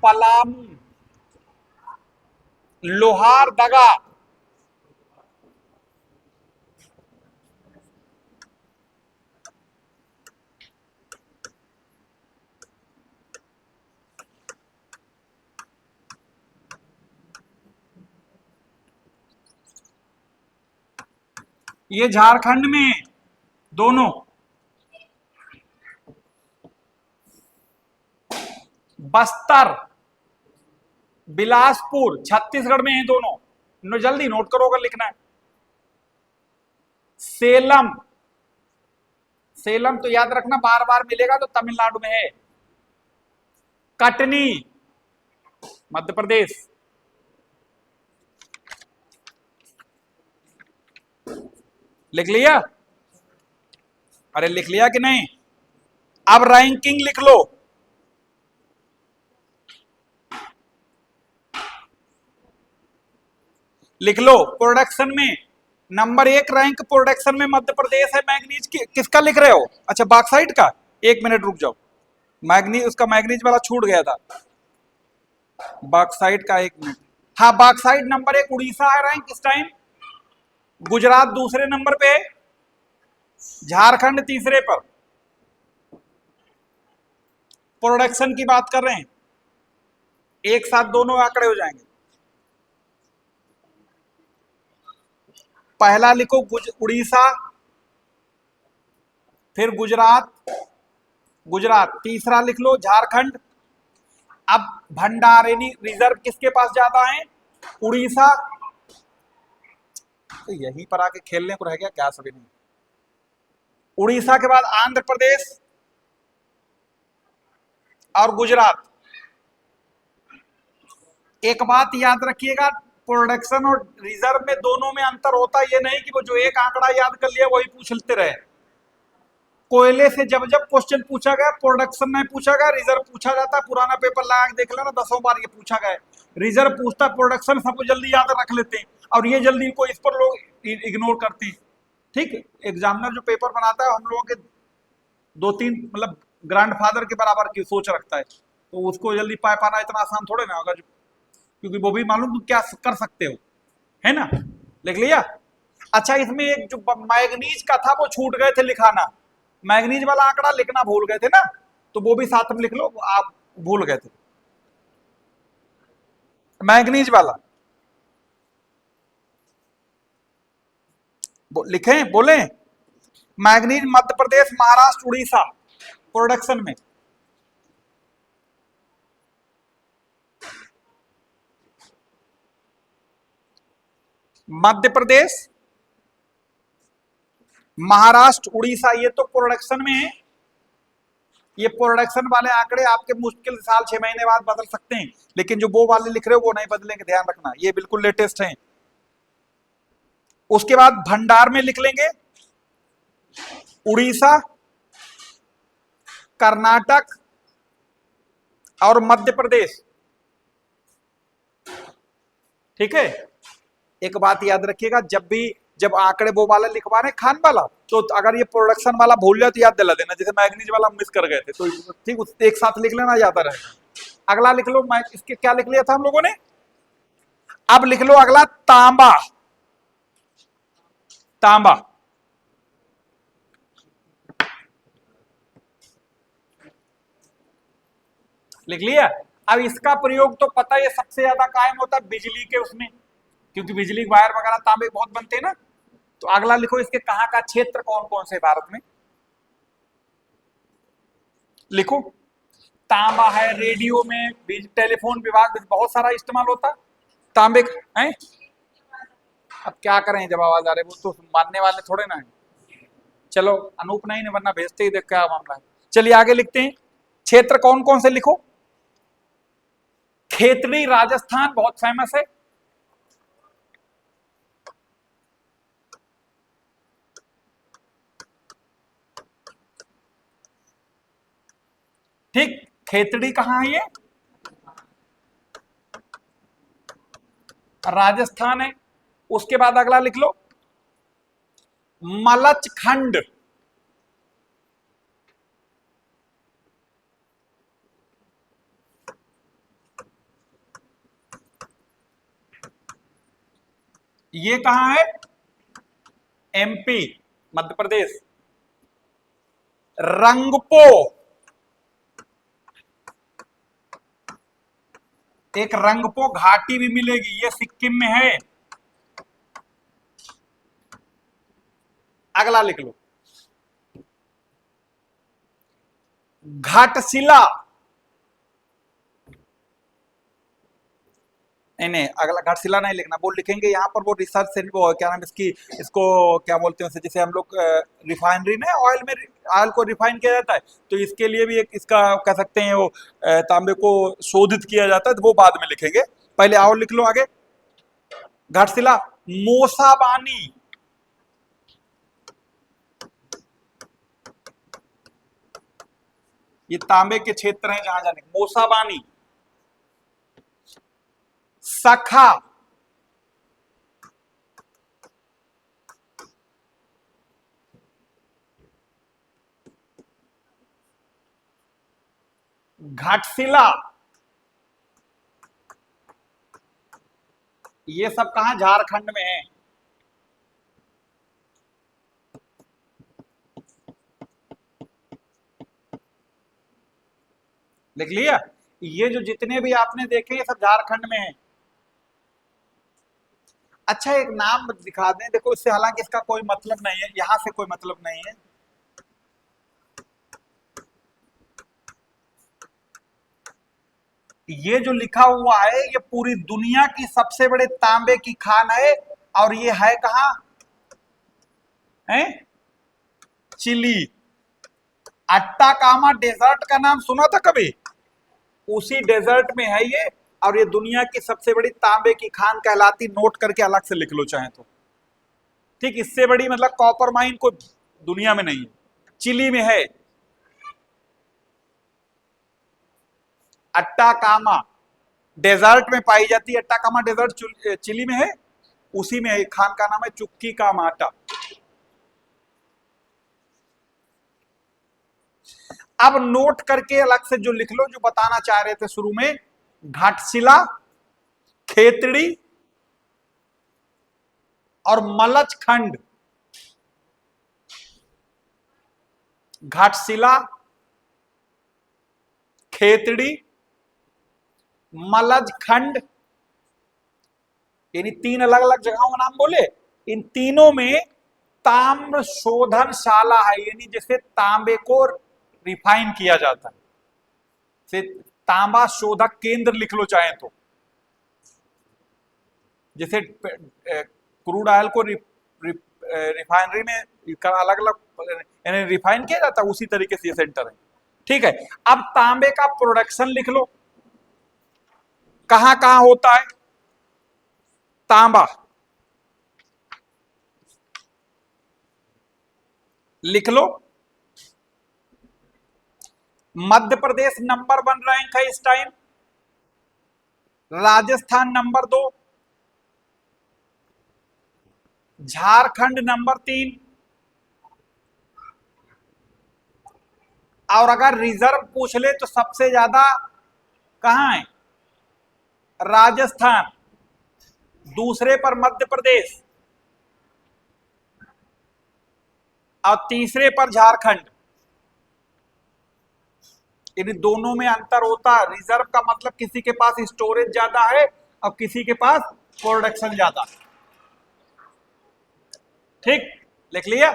पलामू, लोहारदगा, ये झारखंड में दोनों। बस्तर, बिलासपुर छत्तीसगढ़ में है दोनों, जल्दी नोट करो अगर लिखना है। सेलम, सेलम तो याद रखना बार बार मिलेगा, तो तमिलनाडु में है। कटनी, मध्य प्रदेश। लिख लिया? अरे लिख लिया कि नहीं? अब रैंकिंग लिख लो। लिख लो, प्रोडक्शन में नंबर 1 रैंक प्रोडक्शन में मध्य प्रदेश है। मैग्नीज किसका लिख रहे हो? अच्छा बॉक्साइट का, एक मिनट रुक जाओ, मैग्नीज, उसका मैग्नीज वाला छूट गया था, बॉक्साइट का एक मिनट। हाँ, बॉक्साइट नंबर 1 उड़ीसा है रैंक इस टाइम, गुजरात दूसरे नंबर पे, झारखंड तीसरे पर। प्रोडक्शन की बात कर रहे हैं, एक साथ दोनों आंकड़े हो जाएंगे। पहला लिखो उड़ीसा, फिर गुजरात, गुजरात, तीसरा लिख लो झारखंड। अब भंडारेनी रिजर्व किसके पास ज्यादा है? उड़ीसा। तो यहीं पर आके खेलने को रह गया क्या सभी नहीं। उड़ीसा के बाद आंध्र प्रदेश और गुजरात। एक बात याद रखिएगा, प्रोडक्शन और रिजर्व में दोनों में अंतर होता है। ये नहीं कि वो जो एक आंकड़ा याद कर लिया वही पूछते रहे। कोयले से जब जब क्वेश्चन पूछा गया, प्रोडक्शन में पूछा गया, रिजर्व पूछा जाता है। पुराना पेपर लगा के देख लेना, 10 बार ये पूछा गया। रिजर्व पूछता, प्रोडक्शन सब जल्दी याद रख लेते हैं, और ये जल्दी को इस पर लोग इग्नोर करते हैं। ठीक, एग्जामिनर जो पेपर बनाता है हम लोगों के 2-3 मतलब ग्रैंडफादर के बराबर की सोच रखता है, तो उसको जल्दी पाए पाना इतना आसान थोड़े ना होगा, क्योंकि वो भी मालूम तुम क्या कर सकते हो, है ना। लिख लिया। अच्छा, इसमें एक जो मैग्नीज का था वो छूट गए थे लिखाना, मैग्नीज वाला आंकड़ा लिखना भूल गए थे ना, तो वो भी साथ में लिख लो, आप भूल गए थे मैग्नीज वाला। लिखें, बोले। मैग्नीज मध्य प्रदेश, महाराष्ट्र, उड़ीसा प्रोडक्शन में। मध्य प्रदेश, महाराष्ट्र, उड़ीसा, ये तो प्रोडक्शन में है। ये प्रोडक्शन वाले आंकड़े आपके मुश्किल साल 6 महीने बाद बदल सकते हैं, लेकिन जो वो वाले लिख रहे हो वो नहीं बदलेंगे, ध्यान रखना, ये बिल्कुल लेटेस्ट हैं। उसके बाद भंडार में लिख लेंगे उड़ीसा, कर्नाटक और मध्य प्रदेश। ठीक है, एक बात याद रखिएगा, जब आंकड़े वो वाला लिखवा रहे खान वाला, तो अगर ये प्रोडक्शन वाला भूल जाए तो याद दिला देना, जैसे मैग्नीज वाला मिस कर गए थे, तो ठीक एक साथ लिख लेना, याद रहेगा। अगला लिख लो, मैं इसके क्या लिख लिया था हम लोगों ने। अब लिख लो अगला, तांबा। तांबा, लिख लिया। अब इसका प्रयोग तो पता है, सबसे ज्यादा कायम होता है बिजली के उसमें, क्योंकि बिजली वायर वगैरह तांबे बहुत बनते हैं ना। तो अगला लिखो, इसके कहां का क्षेत्र कौन कौन से भारत में, लिखो। तांबा है, रेडियो में, टेलीफोन विभाग में बहुत सारा इस्तेमाल होता है तांबे का, है। अब क्या करें, जब आवाज आ रही, वो तो मानने वाले थोड़े ना है। चलो, अनूप नहीं, वरना भेजते ही, देख क्या मामला है। चलिए आगे लिखते हैं, क्षेत्र कौन कौन से लिखो। खेतड़ी, राजस्थान बहुत फेमस है। ठीक, खेतड़ी कहां है, ये राजस्थान है। उसके बाद अगला लिख लो, मलचखंड। ये कहां है, एमपी, मध्य प्रदेश। रंगपो, एक रंगपो घाटी भी मिलेगी, ये सिक्किम में है। अगला लिख लो, घाटशिला। नहीं नहीं, अगला घाटशिला नहीं लिखना, वो लिखेंगे यहाँ पर, वो रिसर्च से, वो क्या नाम इसकी, इसको क्या बोलते हैं, जैसे हम लोग रिफाइनरी में ऑयल में, ऑयल को रिफाइन किया जाता है, तो इसके लिए भी एक इसका कह सकते हैं, वो तांबे को शोधित किया जाता है, तो वो बाद में लिखेंगे। पहले और लिख लो आगे, घाटशिला। मोसाबानी, ये तांबे के क्षेत्र हैं जहां जाने, मोसाबानी। सखा, घाटशिला, ये सब कहां, झारखंड में है। लिख लिया। ये जो जितने भी आपने देखे ये सब झारखंड में है। अच्छा, एक नाम दिखा दें, देखो इससे हालांकि इसका कोई मतलब नहीं है, यहां से कोई मतलब नहीं है। ये जो लिखा हुआ है, ये पूरी दुनिया की सबसे बड़े तांबे की खान है, और ये है कहां, है चिली। अट्टाकामा डेजर्ट का नाम सुना था कभी, उसी डेजर्ट में है ये, और ये दुनिया की सबसे बड़ी तांबे की खान कहलाती, नोट करके अलग से लिख लो चाहे तो। ठीक, इससे बड़ी मतलब कॉपर माइन कोई दुनिया में नहीं है, चिली में है। अट्टाकामा डेजर्ट में पाई जाती है, अट्टाकामा डेजर्ट चिली में है, उसी में है। खान का नाम है चुक्की का माटा। अब नोट करके अलग से जो लिख लो, जो बताना चाह रहे थे शुरू में, घाटशिला, खेतड़ी और मलच खंड। घाटशिला, खेतड़ी, मलज खंड, यानी तीन अलग अलग जगहों का नाम बोले। इन तीनों में ताम्र शोधनशाला है, यानी जैसे तांबे को रिफाइन किया जाता है, से तांबा शोधक केंद्र लिख लो चाहे तो। जैसे क्रूड ऑयल को रिफाइनरी में अलग अलग यानी रिफाइन किया जाता है, उसी तरीके से ये सेंटर है। ठीक है, अब तांबे का प्रोडक्शन लिख लो, कहां कहां होता है तांबा, लिख लो। मध्य प्रदेश नंबर 1 रैंक है इस time, Rajasthan number 2, Jharkhand number 3, और अगर रिजर्व पूछ ले तो सबसे ज्यादा कहां है, राजस्थान, दूसरे पर मध्य प्रदेश और तीसरे पर झारखंड। इन दोनों में अंतर होता है। रिजर्व का मतलब किसी के पास स्टोरेज ज्यादा है और किसी के पास प्रोडक्शन ज्यादा। ठीक, लिख लिया।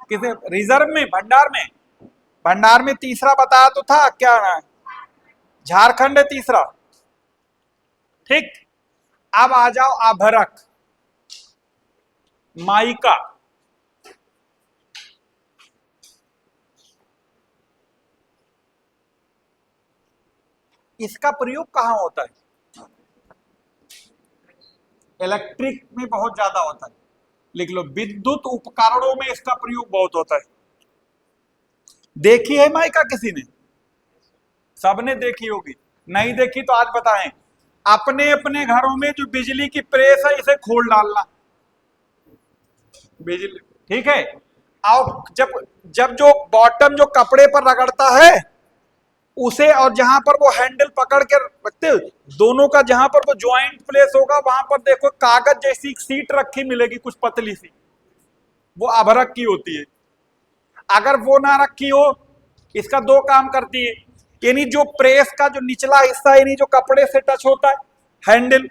किसे रिजर्व में, भंडार में, भंडार में तीसरा बताया तो था, क्या है, झारखंड है तीसरा। ठीक, अब आ जाओ अभरक, माइका, इसका प्रयोग कहां होता है, इलेक्ट्रिक में बहुत ज्यादा होता है, लिख लो। विद्युत उपकरणों में इसका प्रयोग बहुत होता है। देखी है माइका किसी ने, सबने देखी होगी, नहीं देखी तो आज बताएं। अपने अपने घरों में जो बिजली की प्रेस है, इसे खोल डालना, बिजली, ठीक है। और जब जब जो बॉटम जो कपड़े पर रगड़ता है उसे, और जहां पर वो हैंडल पकड़ के रखते, दोनों का जहां पर वो ज्वाइंट प्लेस होगा, वहां पर देखो कागज जैसी सीट रखी मिलेगी, कुछ पतली सी, वो अभरक की होती है। अगर वो ना रखी हो, इसका दो काम करती है, यानी जो प्रेस का जो निचला हिस्सा, यानी जो कपड़े से टच होता है हैंडल,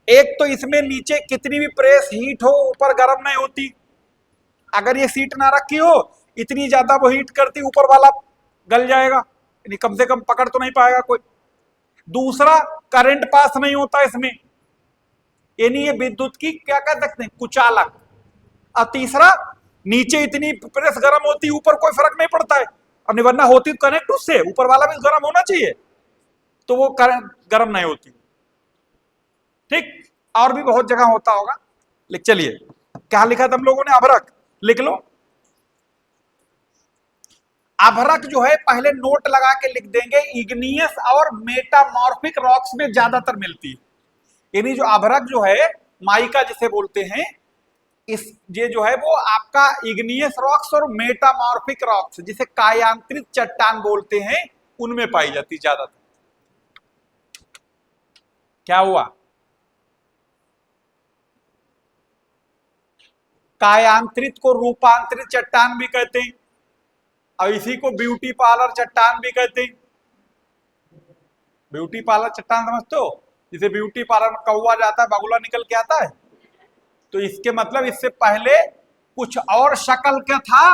एक तो इसमें नीचे कितनी भी प्रेस हीट हो, ऊपर गर्म नहीं होती। अगर ये सीट ना रखी हो, इतनी ज्यादा वो हीट करती, ऊपर वाला गल जाएगा, यानी कम से कम पकड़ तो नहीं पाएगा कोई। दूसरा, करंट पास नहीं होता इसमें, यानी ये विद्युत की क्या कह सकते हैं, कुचालक। और तीसरा, नीचे इतनी प्रेस गर्म होती, ऊपर कोई फर्क नहीं पड़ता है, और वरना होती कनेक्ट उससे, ऊपर वाला भी गर्म होना चाहिए, तो वो गर्म नहीं होती। ठीक, और भी बहुत जगह होता होगा, लिख चलिए। क्या लिखा था हम लोगों ने, अभरक, लिख लो। अभरक जो है, पहले नोट लगा के लिख देंगे, इग्नियस और मेटामॉर्फिक रॉक्स में ज्यादातर मिलती है। यानी जो अभरक जो है, माइका जिसे बोलते हैं, इस ये जो है वो आपका इग्नियस रॉक्स और मेटामॉर्फिक रॉक्स, जिसे कायांतरित चट्टान बोलते हैं, उनमें पाई जाती ज्यादातर। क्या हुआ, कायांतरित को रूपांतरित चट्टान भी कहते हैं, और इसी को ब्यूटी पार्लर चट्टान भी कहते हैं। ब्यूटी पार्लर चट्टान समझते हो, जिसे ब्यूटी पार्लर में कौवा जाता है, बगुला निकल के आता है, तो इसके मतलब इससे पहले कुछ और शक्ल का था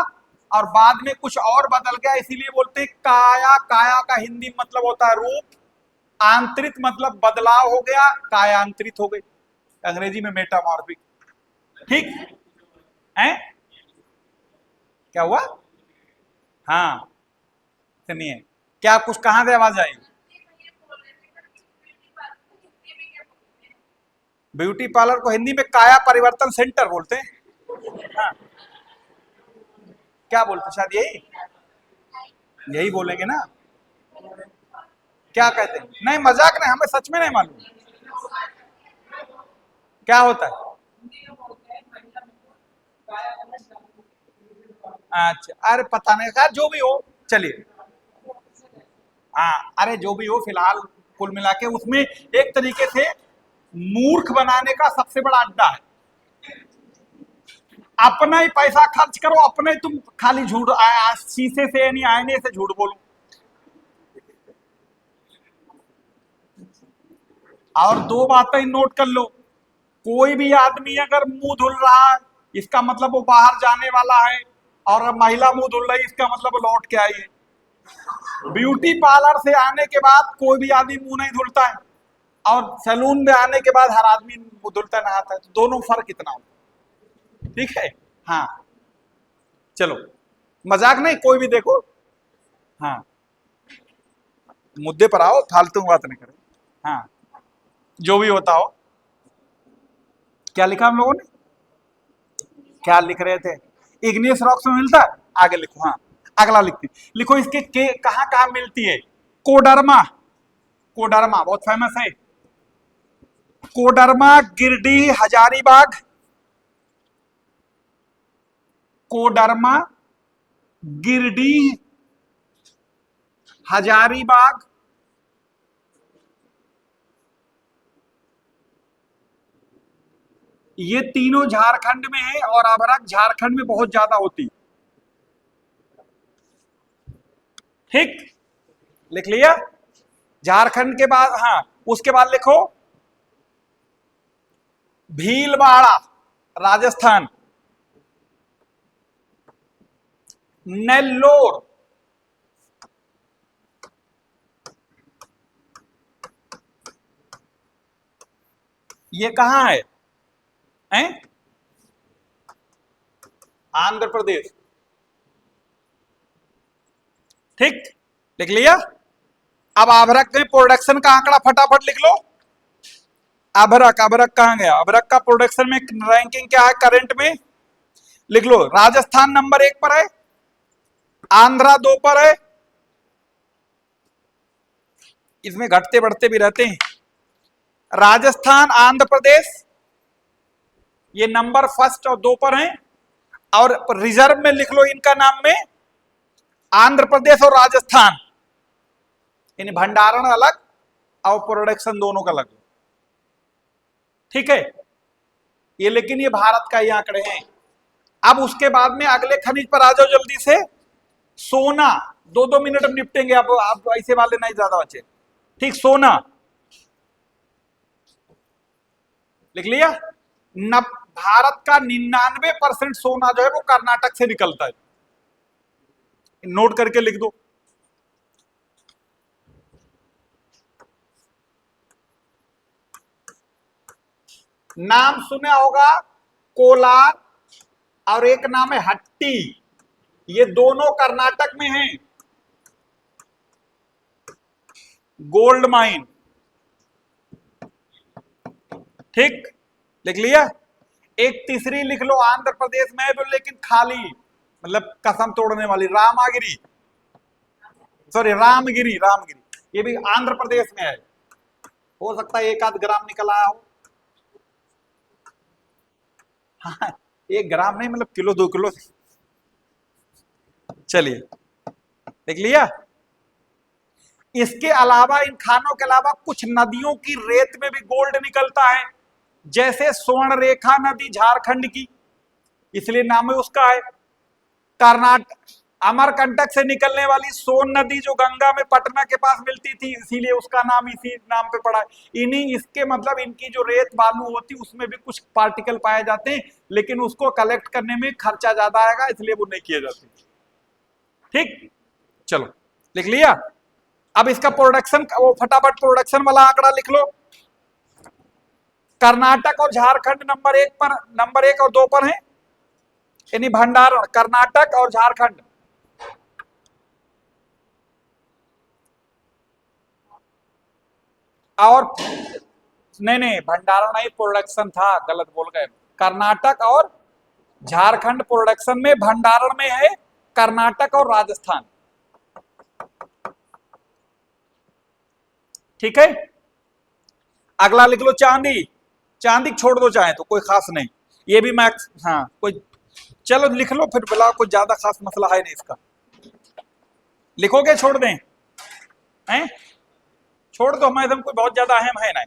और बाद में कुछ और बदल गया, इसीलिए बोलते हैं काया। काया का हिंदी मतलब होता है रूप, आंतरिक मतलब बदलाव हो गया, कायांतरित हो गई, अंग्रेजी में मेटामॉर्फिक। ठीक है, क्या हुआ, हाँ सुनिए, क्या कुछ कहां से आवाज आई? ब्यूटी पार्लर को हिंदी में काया परिवर्तन सेंटर बोलते हैं। हाँ, क्या बोलते, शायद यही यही बोलेंगे ना। क्या कहते हैं? नहीं, मजाक नहीं, हमें सच में नहीं मालूम क्या होता है। अच्छा, अरे पता नहीं, खैर जो भी हो, चलिए। हाँ, अरे जो भी हो, फिलहाल कुल मिला के उसमें एक तरीके से मूर्ख बनाने का सबसे बड़ा अड्डा है। अपना ही पैसा खर्च करो, अपने तुम खाली झूठ, शीशे से यानी आईने से झूठ बोलो। और दो बातें नोट कर लो, कोई भी आदमी अगर मुंह धुल रहा है, इसका मतलब वो बाहर जाने वाला है, और महिला मुंह धुल रही, इसका मतलब वो लौट के आई है। ब्यूटी पार्लर से आने के बाद कोई भी आदमी मुंह नहीं धुलता है, और सैलून में आने के बाद हर आदमी मुंह धुलता नहाता है, तो दोनों फर्क कितना हो। ठीक है। हाँ, चलो, मजाक नहीं, कोई भी देखो। हाँ, मुद्दे पर आओ, फालतू बात नहीं करो। हाँ, जो भी होता हो। क्या लिखा हम लोगों ने? क्या लिख रहे थे? इग्नियस रॉक्स में मिलता है, आगे लिखो। हाँ, अगला लिखते, लिखो इसके के कहां कहां मिलती है। कोडरमा, कोडरमा बहुत फेमस है। कोडरमा गिरडीह हजारीबाग, कोडरमा गिरडीह हजारीबाग, ये तीनों झारखंड में है, और अभरक झारखंड में बहुत ज्यादा होती। ठीक, लिख लिया? झारखंड के बाद, हाँ, उसके बाद लिखो भीलवाड़ा राजस्थान, नेल्लोर ये कहां है? हैं? आंध्र प्रदेश। ठीक, लिख लिया? अब अभरक में प्रोडक्शन का आंकड़ा फटाफट लिख लो। अभरक, अभरक कहां गया? अभरक का प्रोडक्शन में रैंकिंग क्या है करंट में? लिख लो, राजस्थान नंबर 1 पर है, आंध्रा 2 पर है, इसमें घटते बढ़ते भी रहते हैं। राजस्थान, आंध्र प्रदेश, ये नंबर 1 और 2 पर हैं। और रिजर्व में लिख लो इनका नाम में, आंध्र प्रदेश और राजस्थान, यानी भंडारण अलग और प्रोडक्शन दोनों का अलग। ठीक है, ये लेकिन ये भारत का ही आंकड़े हैं। अब उसके बाद में अगले खनिज पर आ जाओ जल्दी से। सोना, 2-2 मिनट में निपटेंगे, आप ऐसे वाले नहीं ज्यादा बचे। ठीक, सोना लिख लिया? भारत का 99% सोना जो है वो कर्नाटक से निकलता है, नोट करके लिख दो। नाम सुना होगा कोलार, और एक नाम है हट्टी, ये दोनों कर्नाटक में हैं, गोल्ड माइन। ठीक, लिख लिया? एक तीसरी लिख लो, आंध्र प्रदेश में है लेकिन खाली, मतलब कसम तोड़ने वाली, रामागिरी, सॉरी रामगिरी, रामगिरी, ये भी आंध्र प्रदेश में है। हो सकता है 1-8 ग्राम निकल आया हो। हाँ, 1 ग्राम नहीं, मतलब किलो 2 किलो। चलिए, देख लिया? इसके अलावा, इन खानों के अलावा कुछ नदियों की रेत में भी गोल्ड निकलता है, जैसे स्वर्ण रेखा नदी झारखंड की, इसलिए नाम है उसका है। कर्नाटक, अमरकंटक से निकलने वाली सोन नदी जो गंगा में पटना के पास मिलती थी, इसीलिए उसका नाम इसी नाम पे पड़ा है। इन्हीं, इसके मतलब इनकी जो रेत बालू होती उसमें भी कुछ पार्टिकल पाए जाते हैं, लेकिन उसको कलेक्ट करने में खर्चा ज्यादा आएगा, इसलिए वो नहीं किए जाते। ठीक, चलो, लिख लिया? अब इसका प्रोडक्शन, वो फटाफट प्रोडक्शन वाला आंकड़ा लिख लो। कर्नाटक और झारखंड नंबर 1 और 2 पर है, यानी भंडारण कर्नाटक और झारखंड। और नहीं नहीं, भंडारण नहीं, प्रोडक्शन था, गलत बोल गए। कर्नाटक और झारखंड प्रोडक्शन में, भंडारण में है कर्नाटक और राजस्थान। ठीक है, अगला लिख लो चांदी। चांदी छोड़ दो चाहे तो, कोई खास नहीं, ये भी मैक्स, हाँ कोई, चलो लिख लो फिर, बिला कोई ज्यादा खास मसला है नहीं इसका। लिखोगे छोड़ दें? हैं? छोड़ दो, मैं एकदम कोई बहुत ज्यादा अहम है नहीं।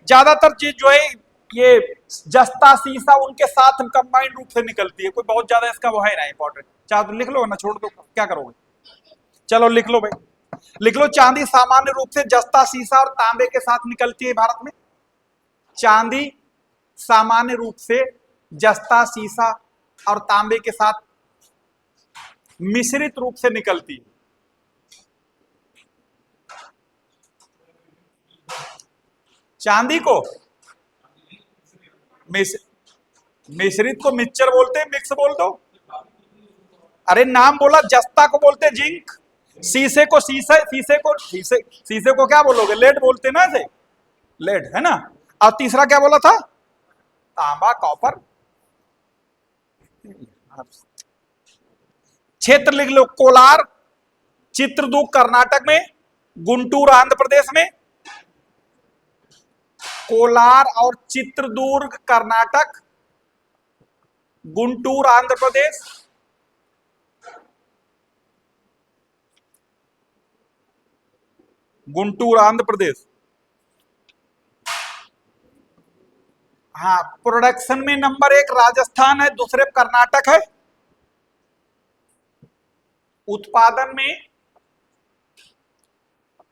ज्यादातर चीज जो है ये जस्ता सीसा उनके साथ कंबाइंड रूप से निकलती है, कोई बहुत ज्यादा इसका वो है ना इंपॉर्टेंट। चाहे तो लिख लो ना छोड़ दो, क्या करोगे। चलो लिख लो भाई, लिख लो। चांदी सामान्य रूप से जस्ता सीसा और तांबे के साथ निकलती है भारत में। चांदी सामान्य रूप से जस्ता सीसा और तांबे के साथ मिश्रित रूप से निकलती है। चांदी को मिश्रित को मिक्सचर बोलते हैं, मिक्स बोल दो। अरे नाम बोला, जस्ता को बोलते जिंक, शीशे को शीशे, शीशे को क्या बोलोगे, लेड बोलते ना ऐसे, लेड है ना। और तीसरा क्या बोला था, तांबा, कॉपर। क्षेत्र लिख लो, कोलार चित्रदुर्ग कर्नाटक में, गुंटूर आंध्र प्रदेश में। कोलार और चित्रदुर्ग कर्नाटक, गुंटूर आंध्र प्रदेश। गुंटूर आंध्र प्रदेश। हाँ, प्रोडक्शन में नंबर 1 राजस्थान है, दूसरे कर्नाटक है। उत्पादन में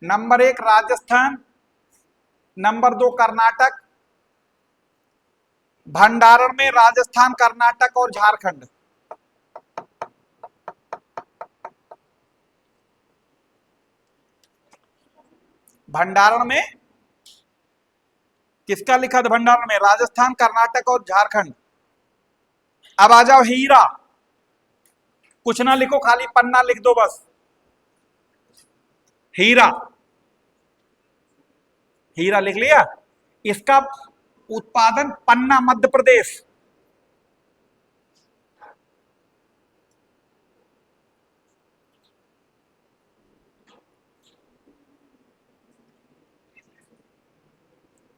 नंबर 1 राजस्थान, नंबर 2 कर्नाटक, भंडारण में राजस्थान, कर्नाटक और झारखंड। भंडारण में किसका लिखा था, भंडारण में राजस्थान, कर्नाटक और झारखंड। अब आ जाओ हीरा, कुछ ना लिखो, खाली पन्ना लिख दो बस। हीरा, हीरा लिख लिया। इसका उत्पादन पन्ना, मध्य प्रदेश।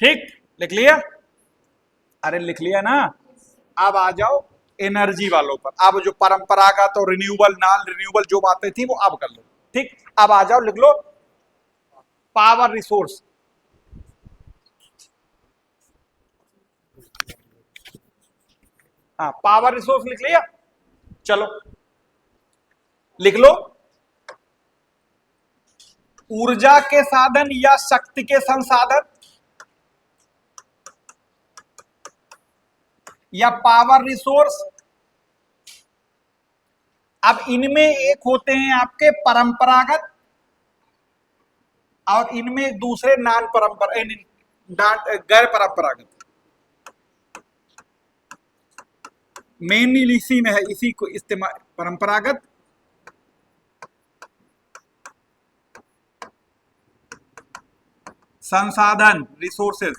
ठीक, लिख लिया। अरे लिख लिया ना। अब आ जाओ एनर्जी वालों पर। अब जो परंपरागत और रिन्यूएबल, नॉन रिन्यूएबल जो बातें थी वो अब कर लो। ठीक, अब आ जाओ, लिख लो पावर रिसोर्स। हाँ, पावर रिसोर्स लिख लिया। चलो लिख लो, ऊर्जा के साधन या शक्ति के संसाधन, या पावर रिसोर्स। अब इनमें एक होते हैं आपके परंपरागत, और इनमें दूसरे नॉन परंपरा, गैर परंपरागत। मेनली इसी में है, इसी को इस्तेमाल, परंपरागत संसाधन, रिसोर्सेज,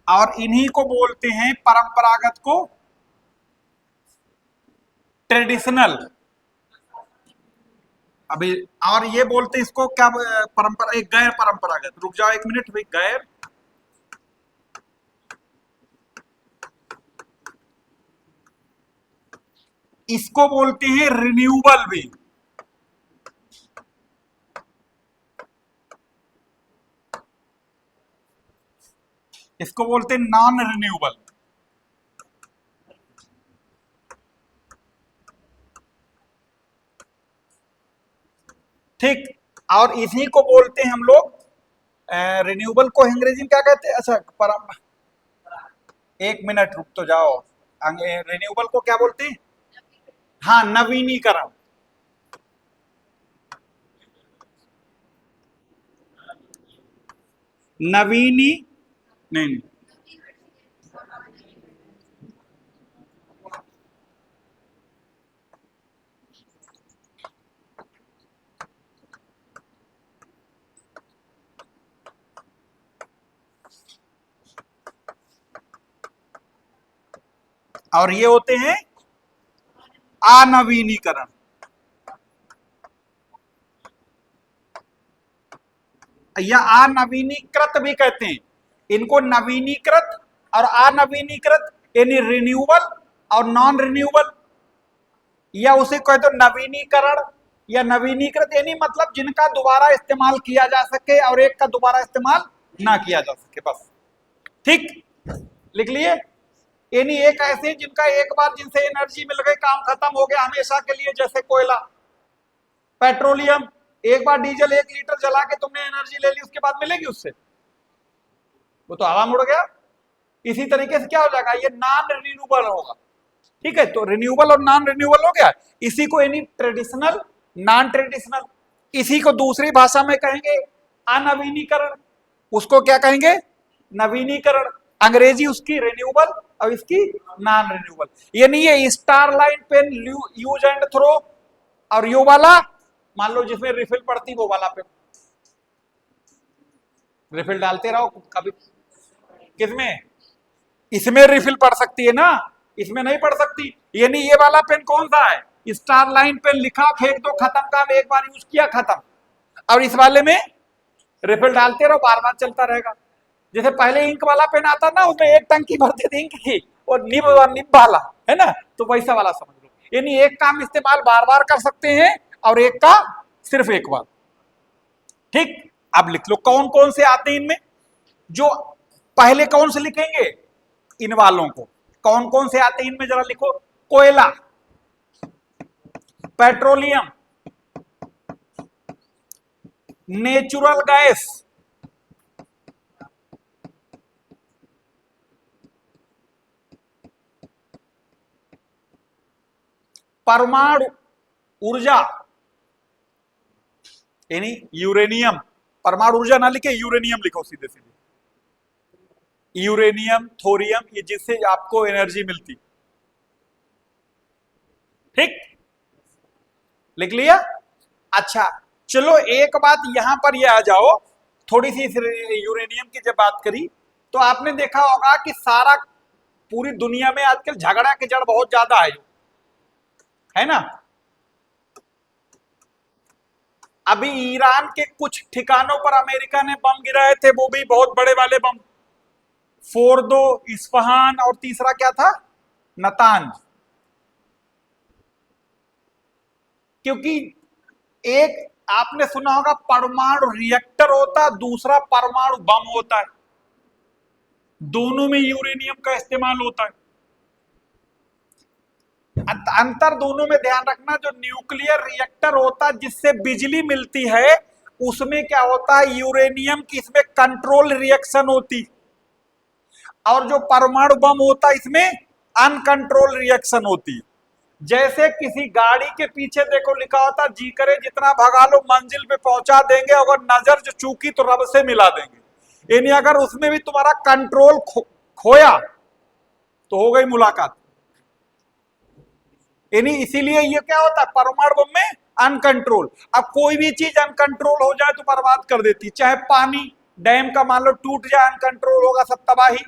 और इन्हीं को बोलते हैं परंपरागत को ट्रेडिशनल। अभी और ये बोलते हैं इसको क्या, परंपरा, एक गैर परंपरागत। रुक जाओ एक मिनट भाई, गैर, इसको बोलते हैं रिन्यूएबल भी। इसको बोलते हैं नॉन रिन्यूएबल। ठीक, और इसी को बोलते हैं हम लोग, रिन्यूएबल को अंग्रेजी में क्या कहते हैं, अच्छा परम, एक मिनट रुक तो जाओ। रिन्यूएबल को क्या बोलते हैं, हाँ नवीनीकरण। नवीनी, नहीं, और ये होते हैं अनवीनीकरण। या अनवीनीकृत भी कहते हैं इनको, नवीनीकृत और अनवीनीकृत, यानी रिन्यूएबल और नॉन रिन्यूएबल, या उसे कहते हो नवीनीकरण या नवीनीकृत, यानी मतलब जिनका दोबारा इस्तेमाल किया जा सके और एक का दोबारा इस्तेमाल ना किया जा सके, बस। ठीक, लिख लिए। यानी एक ऐसे जिनका एक बार जिनसे एनर्जी मिल गई, काम खत्म हो गया हमेशा के लिए, जैसे कोयला, पेट्रोलियम, एक बार डीजल 1 लीटर जला के तुमने एनर्जी ले ली, उसके बाद मिलेगी उससे, वो तो हवा में उड़ गया। इसी तरीके से क्या हो जाएगा, ये नॉन रिन्यूएबल होगा। ठीक है, तो रिन्यूएबल और नॉन रिन्यूएबल हो गया। इसी को यानी ट्रेडिशनल, नॉन ट्रेडिशनल, इसी को दूसरी भाषा में कहेंगे अनवीनीकरण, उसको क्या कहेंगे, नवीनीकरण। अंग्रेजी उसकी रिन्यूएबल और इसकी नॉन रिन्यूएबल। यानी ये star line pen use and throw, और यो वाला मान लो जिसमें रिफिल पड़ती वो वाला पेन, रिफिल डालते रहो कभी। किसमें, इसमें रिफिल पड़ सकती है ना, इसमें नहीं पड़ सकती। यानी ये वाला पेन कौन सा है, स्टार लाइन पेन, लिखा फेंक दो खत्म, काम एक बार यूज किया खत्म। और इस वाले में रिफिल डालते रहो, बार बार चलता रहेगा। जैसे पहले इंक वाला पेन आता ना, उसमें एक टंकी भरते थे इंक की, और निब वाला है ना, तो वैसा वाला समझ लो। यानी एक काम इस्तेमाल बार बार कर सकते हैं और एक का सिर्फ एक बार। ठीक, अब लिख लो कौन कौन से आते हैं इनमें। जो पहले कौन से लिखेंगे, इन वालों को कौन कौन से आते हैं इनमें जरा लिखो। कोयला, पेट्रोलियम, नेचुरल गैस, परमाणु ऊर्जा यानी यूरेनियम, परमाणु ऊर्जा ना लिखे यूरेनियम लिखो सीधे सीधे, यूरेनियम, थोरियम, ये जिससे आपको एनर्जी मिलती। ठीक, लिख लिया। अच्छा चलो एक बात यहां पर ये आ जाओ, थोड़ी सी यूरेनियम की जब बात करी तो आपने देखा होगा कि सारा पूरी दुनिया में आजकल झगड़ा के जड़ बहुत ज्यादा है ना। अभी ईरान के कुछ ठिकानों पर अमेरिका ने बम गिराए थे, वो भी बहुत बड़े वाले बम, फोर्दो, इस्फहान, और तीसरा क्या था, नतांज। क्योंकि एक आपने सुना होगा परमाणु रिएक्टर होता है, दूसरा परमाणु बम होता है, दोनों में यूरेनियम का इस्तेमाल होता है। अंतर दोनों में ध्यान रखना, जो न्यूक्लियर रिएक्टर होता है जिससे बिजली मिलती है, उसमें क्या होता है, यूरेनियम की इसमें कंट्रोल रिएक्शन होती, और जो परमाणु बम होता है इसमें अनकंट्रोल रिएक्शन होती। जैसे किसी गाड़ी के पीछे देखो लिखा होता, जी करे जितना भगा लो मंजिल पे पहुंचा देंगे, अगर नजर जो चूकी तो रब से मिला देंगे। यानी अगर उसमें भी तुम्हारा कंट्रोल खोया तो हो गई मुलाकात। यानी इसीलिए ये क्या होता है, परमाणु बम में अनकंट्रोल। अब कोई भी चीज अनकंट्रोल हो जाए तो बर्बाद कर देती, चाहे पानी डैम का मान लो टूट जाए, अनकंट्रोल होगा सब तबाही।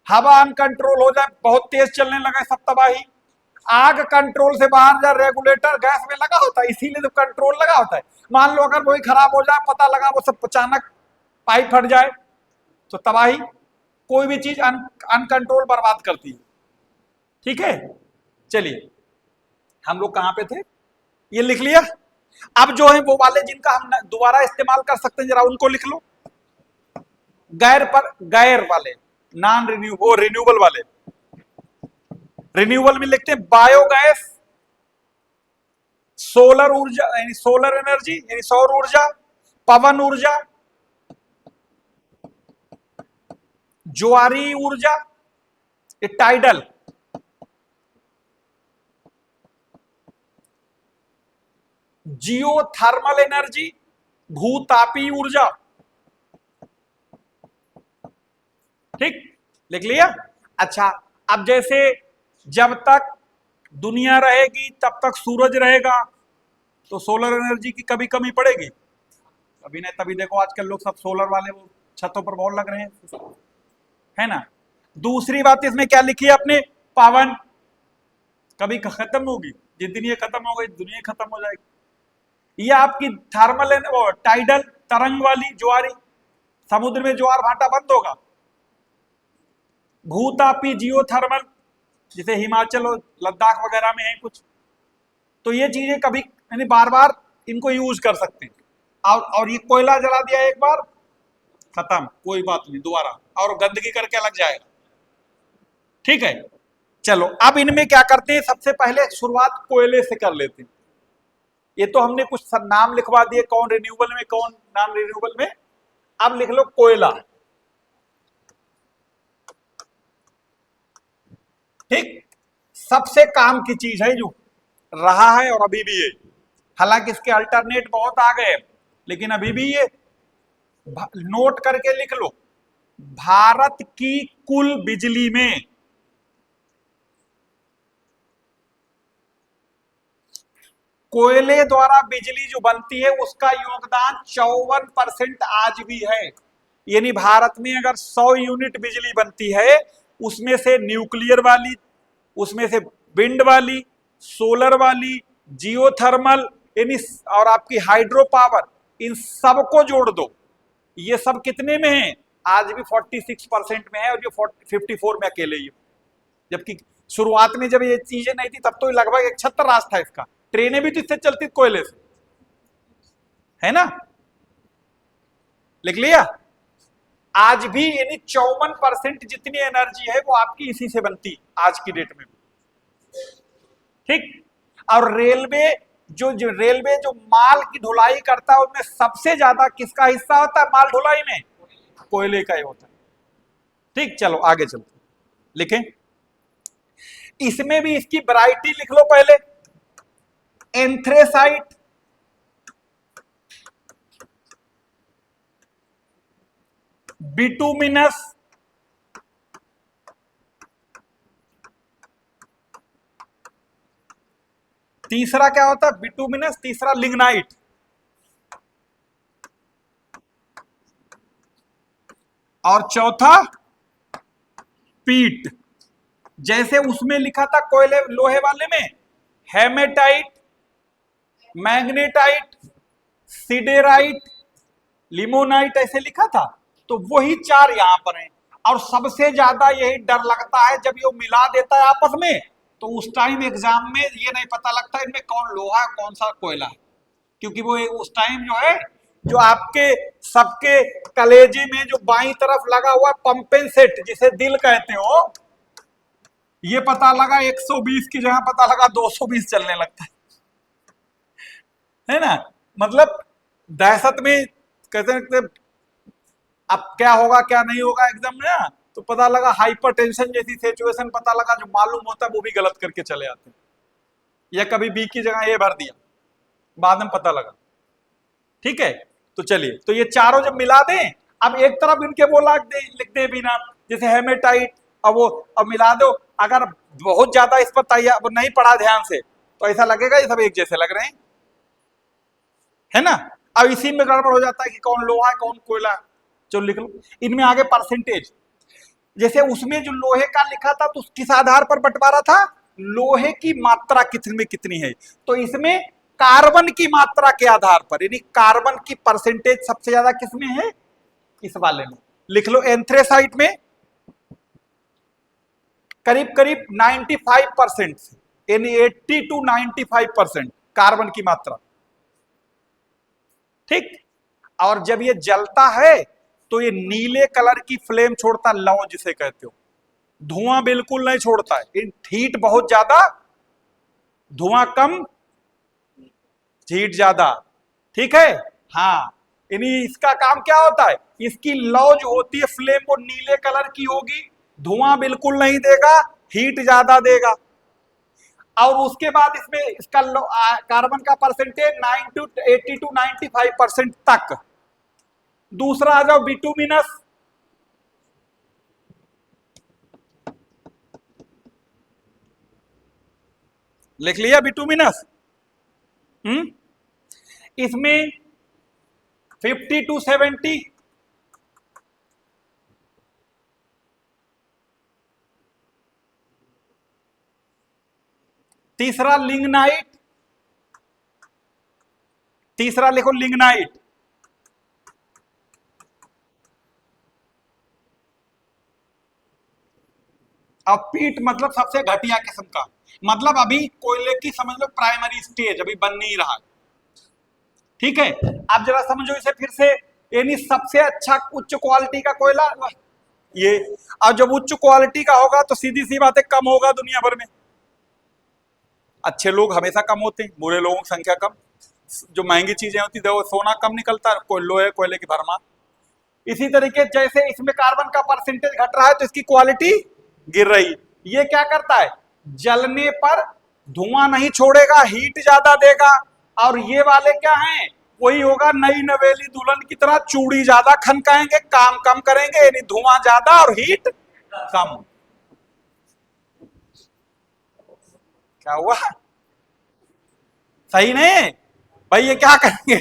हवा अनकंट्रोल हो जाए, बहुत तेज चलने लगे, सब तबाही। आग कंट्रोल से बाहर जाए, रेगुलेटर गैस में लगा होता है, इसीलिए तो कंट्रोल लगा होता है। मान लो अगर वही खराब हो जाए, पता लगा वो सब अचानक पाइप फट जाए तो तबाही। कोई भी चीज अनकंट्रोल बर्बाद करती है। ठीक है, चलिए हम लोग कहां पे थे, ये लिख लिया। अब जो है वो वाले जिनका हम दोबारा इस्तेमाल कर सकते हैं, जरा उनको लिख लो। गैर वाले, नॉन रिन्यूएबल, रिन्यूएबल वाले। रिन्यूएबल में लिखते हैं बायोगैस, सोलर ऊर्जा यानी सोलर एनर्जी यानी सौर ऊर्जा, पवन ऊर्जा, ज्वारी ऊर्जा, टाइडल, जियोथर्मल एनर्जी, भूतापी ऊर्जा। ठीक, लिख लिया। अच्छा अब जैसे जब तक दुनिया रहेगी तब तक सूरज रहेगा, तो सोलर एनर्जी की कभी कमी पड़ेगी, अभी नहीं। तभी देखो आजकल लोग सब सोलर वाले वो छतों पर बहुत लग रहे हैं, है ना। दूसरी बात इसमें क्या लिखी है आपने, पवन कभी खत्म होगी, जिस दिन ये खत्म हो गई दुनिया खत्म हो जाएगी। ये आपकी थर्मल है वो टाइडल तरंग वाली ज्वारी, समुद्र में ज्वार भाटा बंद होगा। भूतापी जियोथर्मल, जैसे हिमाचल और लद्दाख वगैरह में है कुछ, तो ये चीजें कभी यानी बार बार इनको यूज कर सकते हैं। और ये कोयला जला दिया एक बार खत्म, कोई बात नहीं, दोबारा और गंदगी करके अलग जाएगा। ठीक है, चलो अब इनमें क्या करते हैं, सबसे पहले शुरुआत कोयले से कर लेते हैं। ये तो हमने कुछ नाम लिखवा दिए, कौन रिन्यूएबल में कौन नॉन रिन्यूएबल में। अब लिख लो कोयला। ठीक, सबसे काम की चीज है जो रहा है और अभी भी है, हालांकि इसके अल्टरनेट बहुत आ गए, लेकिन अभी भी ये नोट करके लिख लो। भारत की कुल बिजली में कोयले द्वारा बिजली जो बनती है उसका योगदान 54% आज भी है। यानी भारत में अगर 100 यूनिट बिजली बनती है, उसमें से न्यूक्लियर वाली, उसमें से विंड वाली, सोलर वाली, जियोथर्मल यानी और आपकी हाइड्रो पावर, इन सबको जोड़ दो, ये सब कितने में है, आज भी 46% में है, और ये 54 में अकेले ही। जबकि शुरुआत में जब ये चीजें नहीं थी तब तो लगभग 71 राज था इसका, ट्रेनें भी तो इससे चलती कोयले से, है ना, लिख लिया। आज भी यानी 54% जितनी एनर्जी है वो आपकी इसी से बनती आज की डेट में। ठीक, और रेलवे जो माल की ढुलाई करता है उसमें सबसे ज्यादा किसका हिस्सा होता है माल ढुलाई में, कोयले का ही होता है। ठीक, चलो आगे चलते लिखें। इसमें भी इसकी वैरायटी लिख लो पहले। एंथ्रेसाइट, बिटुमिनस, तीसरा क्या होता है बिटुमिनस, तीसरा लिग्नाइट, और चौथा पीट। जैसे उसमें लिखा था कोयले लोहे वाले में हेमेटाइट, मैग्नेटाइट, सिडेराइट, लिमोनाइट ऐसे लिखा था, तो वही चार यहां पर हैं। और सबसे ज्यादा यही डर लगता है जब ये मिला देता है आपस में, तो उस टाइम एग्जाम में ये नहीं पता लगता इनमें कौन लोहा है कौन सा कोयला है, क्योंकि वो उस टाइम जो है जो आपके सबके कलेजे में जो बाईं तरफ लगा हुआ पंपेन सेट जिसे दिल कहते हो, ये पता लगा 120 की जगह पता लगा 220 चलने लगता है ना। मतलब दहशत में कहते हैं अब क्या होगा क्या नहीं होगा एग्जाम में ना, तो पता लगा हाइपर टेंशन जैसी सिचुएशन पता लगा, जो मालूम होता है वो भी गलत करके चले आते हैं, या कभी बी की जगह ए भर दिया बाद में पता लगा। ठीक है, तो चलिए, तो ये चारों जब मिला दें, अब एक तरफ इनके वो लिख दे बिना, जैसे हेमेटाइट, अब वो अब मिला दो। अगर बहुत ज्यादा इस पर तैयार नहीं पढ़ा ध्यान से तो ऐसा लगेगा ये सब एक जैसे लग रहे हैं, है ना। अब इसी में गड़बड़ हो जाता है कि कौन लोहा है कौन कोयला है। चलो लिख लो इनमें आगे परसेंटेज। जैसे उसमें जो लोहे का लिखा था तो किस आधार पर बंटवारा था, लोहे की मात्रा कितनी कितनी है, तो इसमें कार्बन की मात्रा के आधार पर, यानी कार्बन की परसेंटेज सबसे ज्यादा किसमें है, इस वाले में। लिख लो एंथ्रेसाइट में करीब करीब 95%, यानी 80 to 95% कार्बन की मात्रा। ठीक, और जब ये जलता है तो ये नीले कलर की फ्लेम छोड़ता, लौ जिसे कहते हो, धुआं बिल्कुल नहीं छोड़ता है। हीट बहुत ज्यादा, धुआं कम, हीट ज्यादा। ठीक है, हाँ, यानी इसका काम क्या होता है, इसकी लौ जो होती है फ्लेम वो नीले कलर की होगी, धुआं बिल्कुल नहीं देगा, हीट ज्यादा देगा। और उसके बाद इसमें इसका कार्बन का परसेंटेज 80 to 95% तक। दूसरा आ जाओ बिटुमिनस, लिख लिया बिटुमिनस। इसमें 50 to 70, तीसरा लिग्नाइट, तीसरा लिखो लिग्नाइट। अब पीट मतलब सबसे घटिया किस्म का, मतलब अभी कोयले की समझ लो प्राइमरी स्टेज, अभी बन नहीं रहा। ठीक है, अब जरा समझो इसे फिर से, यानी सबसे अच्छा उच्च क्वालिटी का कोयला ये। और जब उच्च क्वालिटी का होगा तो सीधी सी बात है कम होगा दुनिया भर में। अच्छे लोग हमेशा कम होते हैं, बुरे लोगों की संख्या कम। जो महंगी चीजें होती है वो सोना कम निकलता है, कोई लोहे कोयले की भरमार। इसी तरीके जैसे इसमें कार्बन का परसेंटेज घट रहा है तो इसकी क्वालिटी गिर रही। ये क्या करता है, जलने पर धुआं नहीं छोड़ेगा, हीट ज्यादा देगा। और ये वाले क्या हैं, वही होगा नई नवेली दुल्हन की तरह, चूड़ी ज्यादा खनकाएंगे, काम कम करेंगे, यानी धुआं ज्यादा और हीट कम। क्या हुआ, सही नहीं भाई? ये क्या करेंगे,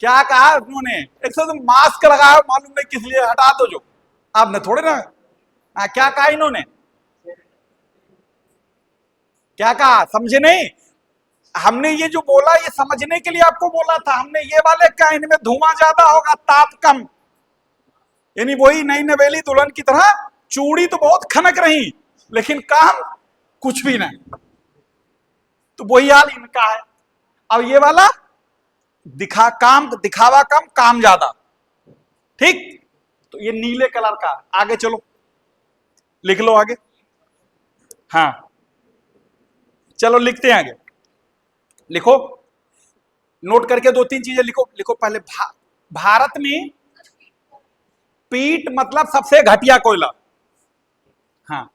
क्या कहा उन्होंने, एक तो तुम मास्क लगाओ, मालूम नहीं किस लिए, हटा दो जो आपने थोड़े ना। क्या कहा इन्होंने, क्या कहा समझे नहीं? हमने ये जो बोला ये समझने के लिए आपको बोला था हमने, ये वाले क्या, इनमें धुआं ज्यादा होगा, ताप कम, यानी वही नई नवेली दुल्हन की तरह, चूड़ी तो बहुत खनक रही लेकिन काम कुछ भी नहीं। तो वही हाल इनका है। अब ये वाला दिखावा कम, काम ज्यादा। ठीक, तो ये नीले कलर का। आगे चलो, लिख लो आगे। हाँ चलो लिखते हैं आगे, लिखो, नोट करके दो तीन चीजें लिखो। लिखो पहले भारत में पीट मतलब सबसे घटिया कोयला। हाँ,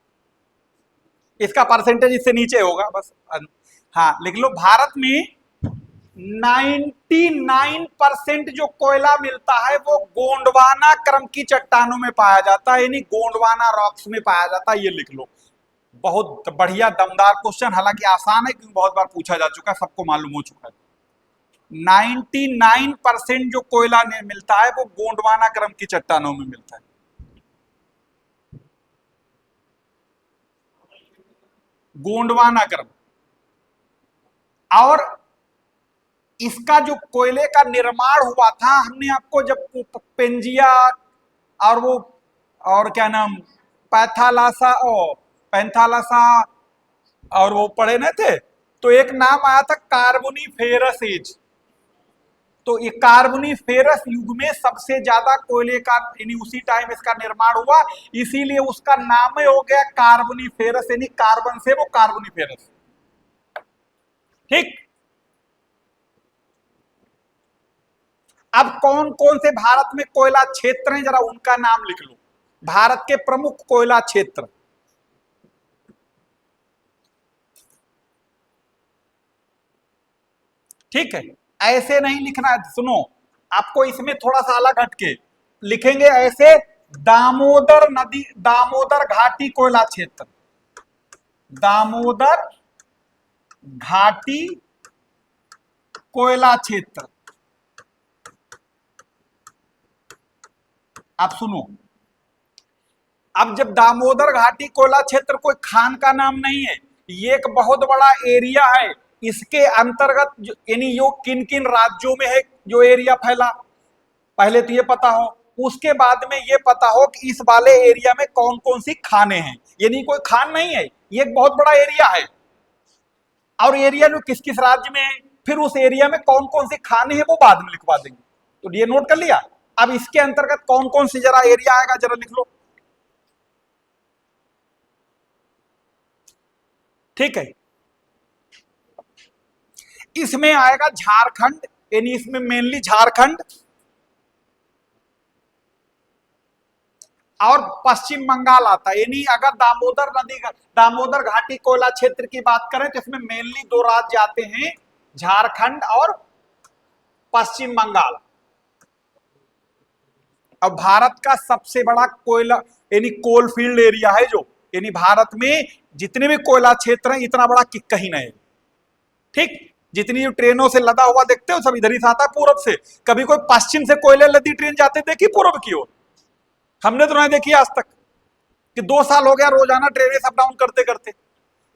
इसका परसेंटेज इससे नीचे होगा बस। हाँ लिख लो, भारत में 99% जो कोयला मिलता है वो गोंडवाना क्रम की चट्टानों में पाया जाता है, यानी गोंडवाना रॉक्स में पाया जाता है। ये लिख लो, बहुत बढ़िया दमदार क्वेश्चन, हालांकि आसान है क्योंकि बहुत बार पूछा जा चुका है, सबको मालूम हो चुका है। 99% जो कोयला मिलता है वो गोंडवाना क्रम की चट्टानों में मिलता है। गोंडवाना क्रम। और इसका जो कोयले का निर्माण हुआ था, हमने आपको जब पेंजिया और वो और क्या नाम पैथालासा और पैंथालासा और वो पढ़े न थे, तो एक नाम आया था कार्बोनिफेरस एज। तो ये कार्बोनिफेरस युग में सबसे ज्यादा कोयले का, यानी उसी टाइम इसका निर्माण हुआ, इसीलिए उसका नाम ही हो गया कार्बोनिफेरस, यानी कार्बन से वो कार्बोनिफेरस। ठीक, अब कौन कौन से भारत में कोयला क्षेत्र हैं, जरा उनका नाम लिख लो। भारत के प्रमुख कोयला क्षेत्र। ठीक है, ऐसे नहीं लिखना है, सुनो, आपको इसमें थोड़ा सा अलग हटके लिखेंगे ऐसे, दामोदर नदी, दामोदर घाटी कोयला क्षेत्र, दामोदर घाटी कोयला क्षेत्र। आप सुनो, अब जब दामोदर घाटी कोयला क्षेत्र कोई खान का नाम नहीं है, ये एक बहुत बड़ा एरिया है। इसके अंतर्गत यानी यो किन किन राज्यों में है जो एरिया फैला, पहले तो ये पता हो, उसके बाद में ये पता हो कि इस वाले एरिया में कौन कौन सी खाने हैं। यानी कोई खान नहीं है, ये एक बहुत बड़ा एरिया है। और एरिया में किस किस राज्य में है, फिर उस एरिया में कौन कौन सी खाने हैं वो बाद में लिखवा देंगे। तो ये नोट कर लिया। अब इसके अंतर्गत कौन कौन सी जरा एरिया आएगा, जरा लिख लो। ठीक है, इसमें आएगा झारखंड, यानी इसमें मेनली झारखंड और पश्चिम बंगाल आता है। यानी अगर दामोदर नदी, दामोदर घाटी कोयला क्षेत्र की बात करें तो इसमें मेनली दो राज्य आते हैं, झारखंड और पश्चिम बंगाल। अब भारत का सबसे बड़ा कोयला यानी कोल फील्ड एरिया है जो, यानी भारत में जितने भी कोयला क्षेत्र हैं इतना बड़ा कहीं नहीं। ठीक, जितनी ट्रेनों से लदा हुआ देखते हो सब इधर ही से आता है, पूरब से। कभी कोई पश्चिम से कोयले लदी ट्रेन जाते देखी पूरब की ओर? हमने तो नहीं देखी आज तक, कि 2 साल हो गया रोजाना ट्रेनें अप डाउन करते करते।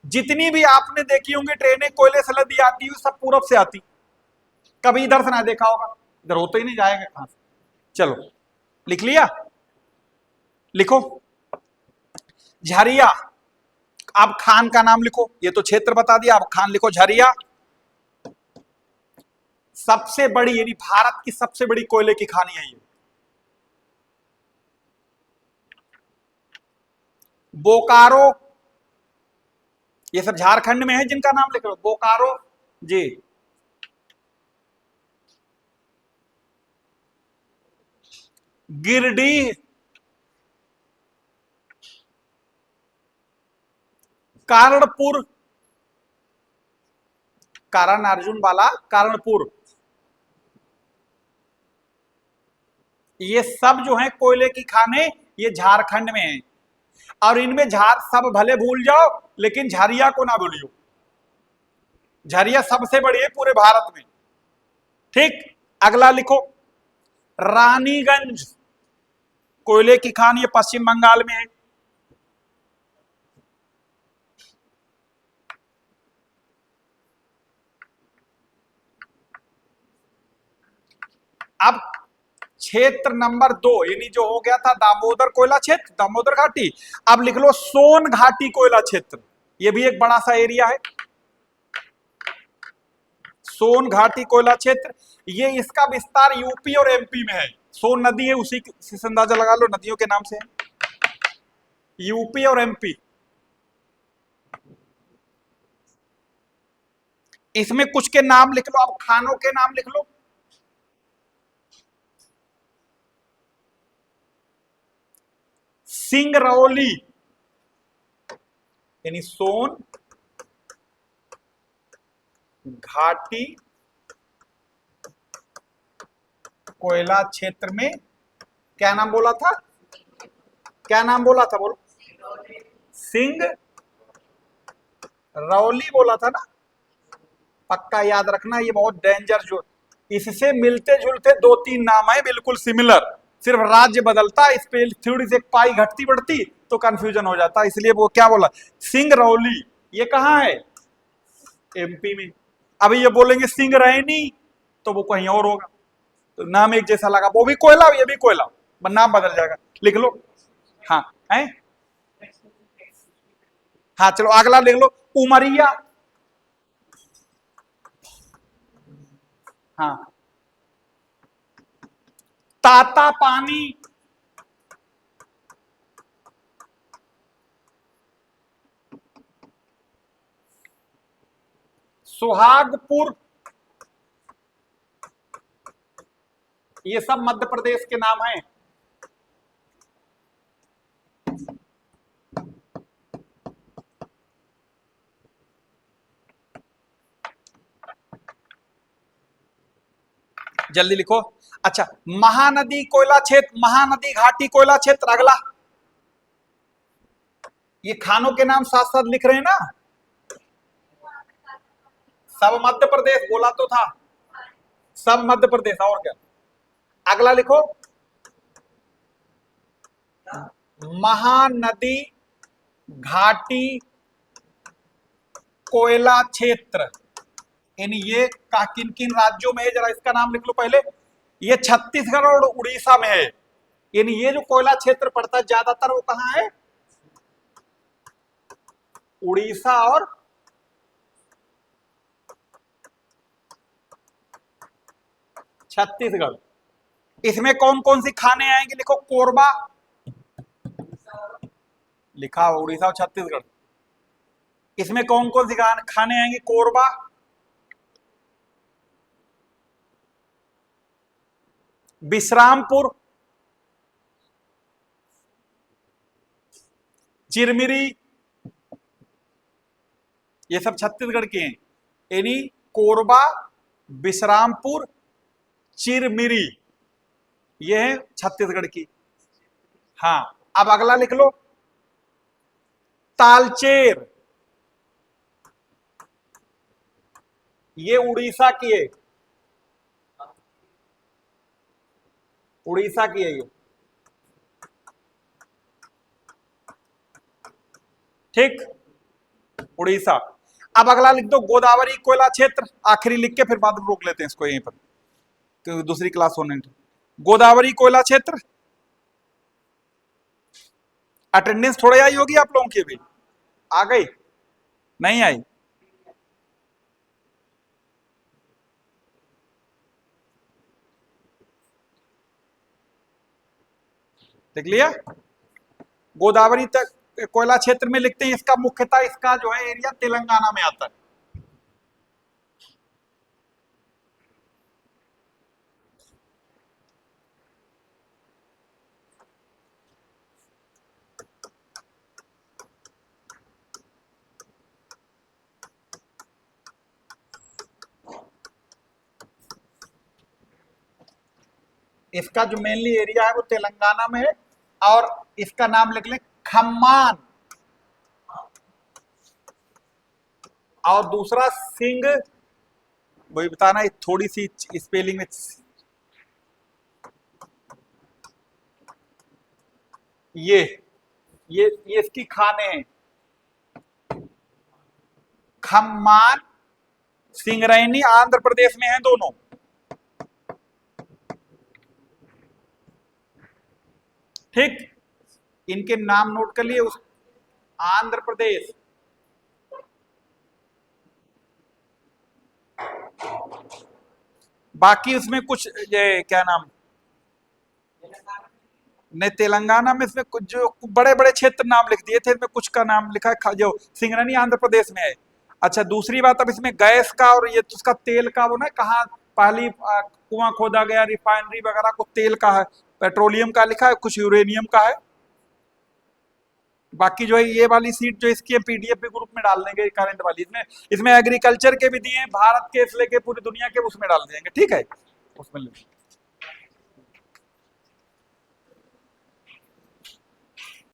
जितनी भी आपने देखी होंगी ट्रेनें कोयले से लदी आती है सब पूरब से आती, कभी इधर से ना देखा होगा, इधर होते ही नहीं, जाएगा कहां से। चलो लिख लिया, लिखो झरिया। अब खान का नाम लिखो, ये तो क्षेत्र बता दिया, अब खान लिखो। झरिया सबसे बड़ी, यानी भारत की सबसे बड़ी कोयले की खानी है ये। बोकारो, ये सब झारखंड में है जिनका नाम लिख लो, बोकारो जी। गिरडीह, कारणपुर, कारण अर्जुन वाला कारणपुर, ये सब जो है कोयले की खाने, ये झारखंड में है। और इनमें झार सब भले भूल जाओ, लेकिन झरिया को ना भूलियो, झरिया सबसे बड़ी है पूरे भारत में। ठीक, अगला लिखो रानीगंज, कोयले की खान, ये पश्चिम बंगाल में है। अब क्षेत्र नंबर 2, यानी जो हो गया था दामोदर कोयला क्षेत्र, दामोदर घाटी। अब लिख लो सोन घाटी कोयला क्षेत्र, ये भी एक बड़ा सा एरिया है, सोन घाटी कोयला क्षेत्र। ये इसका विस्तार यूपी और एमपी में है। सोन नदी है, उसी से अंदाजा लगा लो, नदियों के नाम से है यूपी और एमपी। इसमें कुछ के नाम लिख लो, अब खानों के नाम लिख लो। सिंगरौली, यानी सोन घाटी कोयला क्षेत्र में क्या नाम बोला था, क्या नाम बोला था, बोलो। सिंह रौली बोला था ना, पक्का याद रखना, ये बहुत डेंजर जो, इससे मिलते जुलते 2-3 नाम है बिल्कुल सिमिलर, सिर्फ राज्य बदलता, इस पे थोड़ी सी पाई घटती बढ़ती तो कंफ्यूजन हो जाता, इसलिए वो क्या बोला, सिंह रौली। ये कहां है, एमपी में। अभी ये बोलेंगे सिंह रैनी तो वो कहीं और होगा, तो नाम एक जैसा लगा, वो भी कोयला, ये भी कोयला, नाम बदल जाएगा, लिख लो। हाँ है, हाँ चलो अगला लिख लो, उमरिया। हाँ, ताता पानी, सुहागपुर, ये सब मध्य प्रदेश के नाम हैं। जल्दी लिखो। अच्छा, महानदी कोयला क्षेत्र, महानदी घाटी कोयला क्षेत्र अगला। ये खानों के नाम साथ साथ लिख रहे हैं ना, सब मध्य प्रदेश बोला तो था, सब मध्य प्रदेश, और क्या। अगला लिखो महानदी घाटी कोयला क्षेत्र, यानी ये किन किन राज्यों में है, जरा इसका नाम लिख लो पहले। ये छत्तीसगढ़ और उड़ीसा में है, यानी ये जो कोयला क्षेत्र पड़ता है ज्यादातर वो कहां है, उड़ीसा और छत्तीसगढ़। इसमें कौन कौन सी खाने आएंगे, लिखो कोरबा, लिखा उड़ीसा और छत्तीसगढ़। इसमें कौन कौन सी खाने आएंगे, कोरबा, विश्रामपुर, चिरमिरी, ये सब छत्तीसगढ़ के हैं, यानी कोरबा, विश्रामपुर, चिरमिरी, ये है छत्तीसगढ़ की। हाँ, अब अगला लिख लो तालचेर, ये उड़ीसा की है, उड़ीसा की है ये। ठीक, उड़ीसा। अब अगला लिख दो गोदावरी कोयला क्षेत्र, आखिरी लिख के फिर बाद में रोक लेते हैं इसको यहीं पर, क्योंकि दूसरी क्लास होने। गोदावरी कोयला क्षेत्र, अटेंडेंस थोड़ी आई होगी आप लोगों की भी, आ गई नहीं आई? देख लिया? गोदावरी तक कोयला क्षेत्र में लिखते हैं, इसका मुख्यतः इसका जो है एरिया तेलंगाना में आता है। इसका जो मेनली एरिया है वो तेलंगाना में है, और इसका नाम लिख लें खम्मान, और दूसरा सिंह, वही बताना है, थोड़ी सी स्पेलिंग में ये ये इसकी खाने हैं, खम्मान सिंगरैनी आंध्र प्रदेश में है दोनों। ठीक, इनके नाम नोट कर लिए। उस आंध्र प्रदेश, बाकी उसमें कुछ ये क्या नाम, ने तेलंगाना में इसमें कुछ जो बड़े बड़े क्षेत्र नाम लिख दिए थे, इसमें कुछ का नाम लिखा है जो सिंगरनी आंध्र प्रदेश में है। अच्छा, दूसरी बात, अब इसमें गैस का और ये उसका तेल का वो ना, कहाँ पहली कुआं खोदा गया, रिफाइनरी वगैरह को तेल का है, पेट्रोलियम का लिखा है, कुछ यूरेनियम का है। बाकी जो है ये वाली सीट जो इसकी पीडीएफ भी ग्रुप में डाल देंगे, करंट वाली, इसमें इसमें एग्रीकल्चर के भी दिए, भारत के इसलिए के पूरी दुनिया के उसमें डाल देंगे। ठीक है, उसमें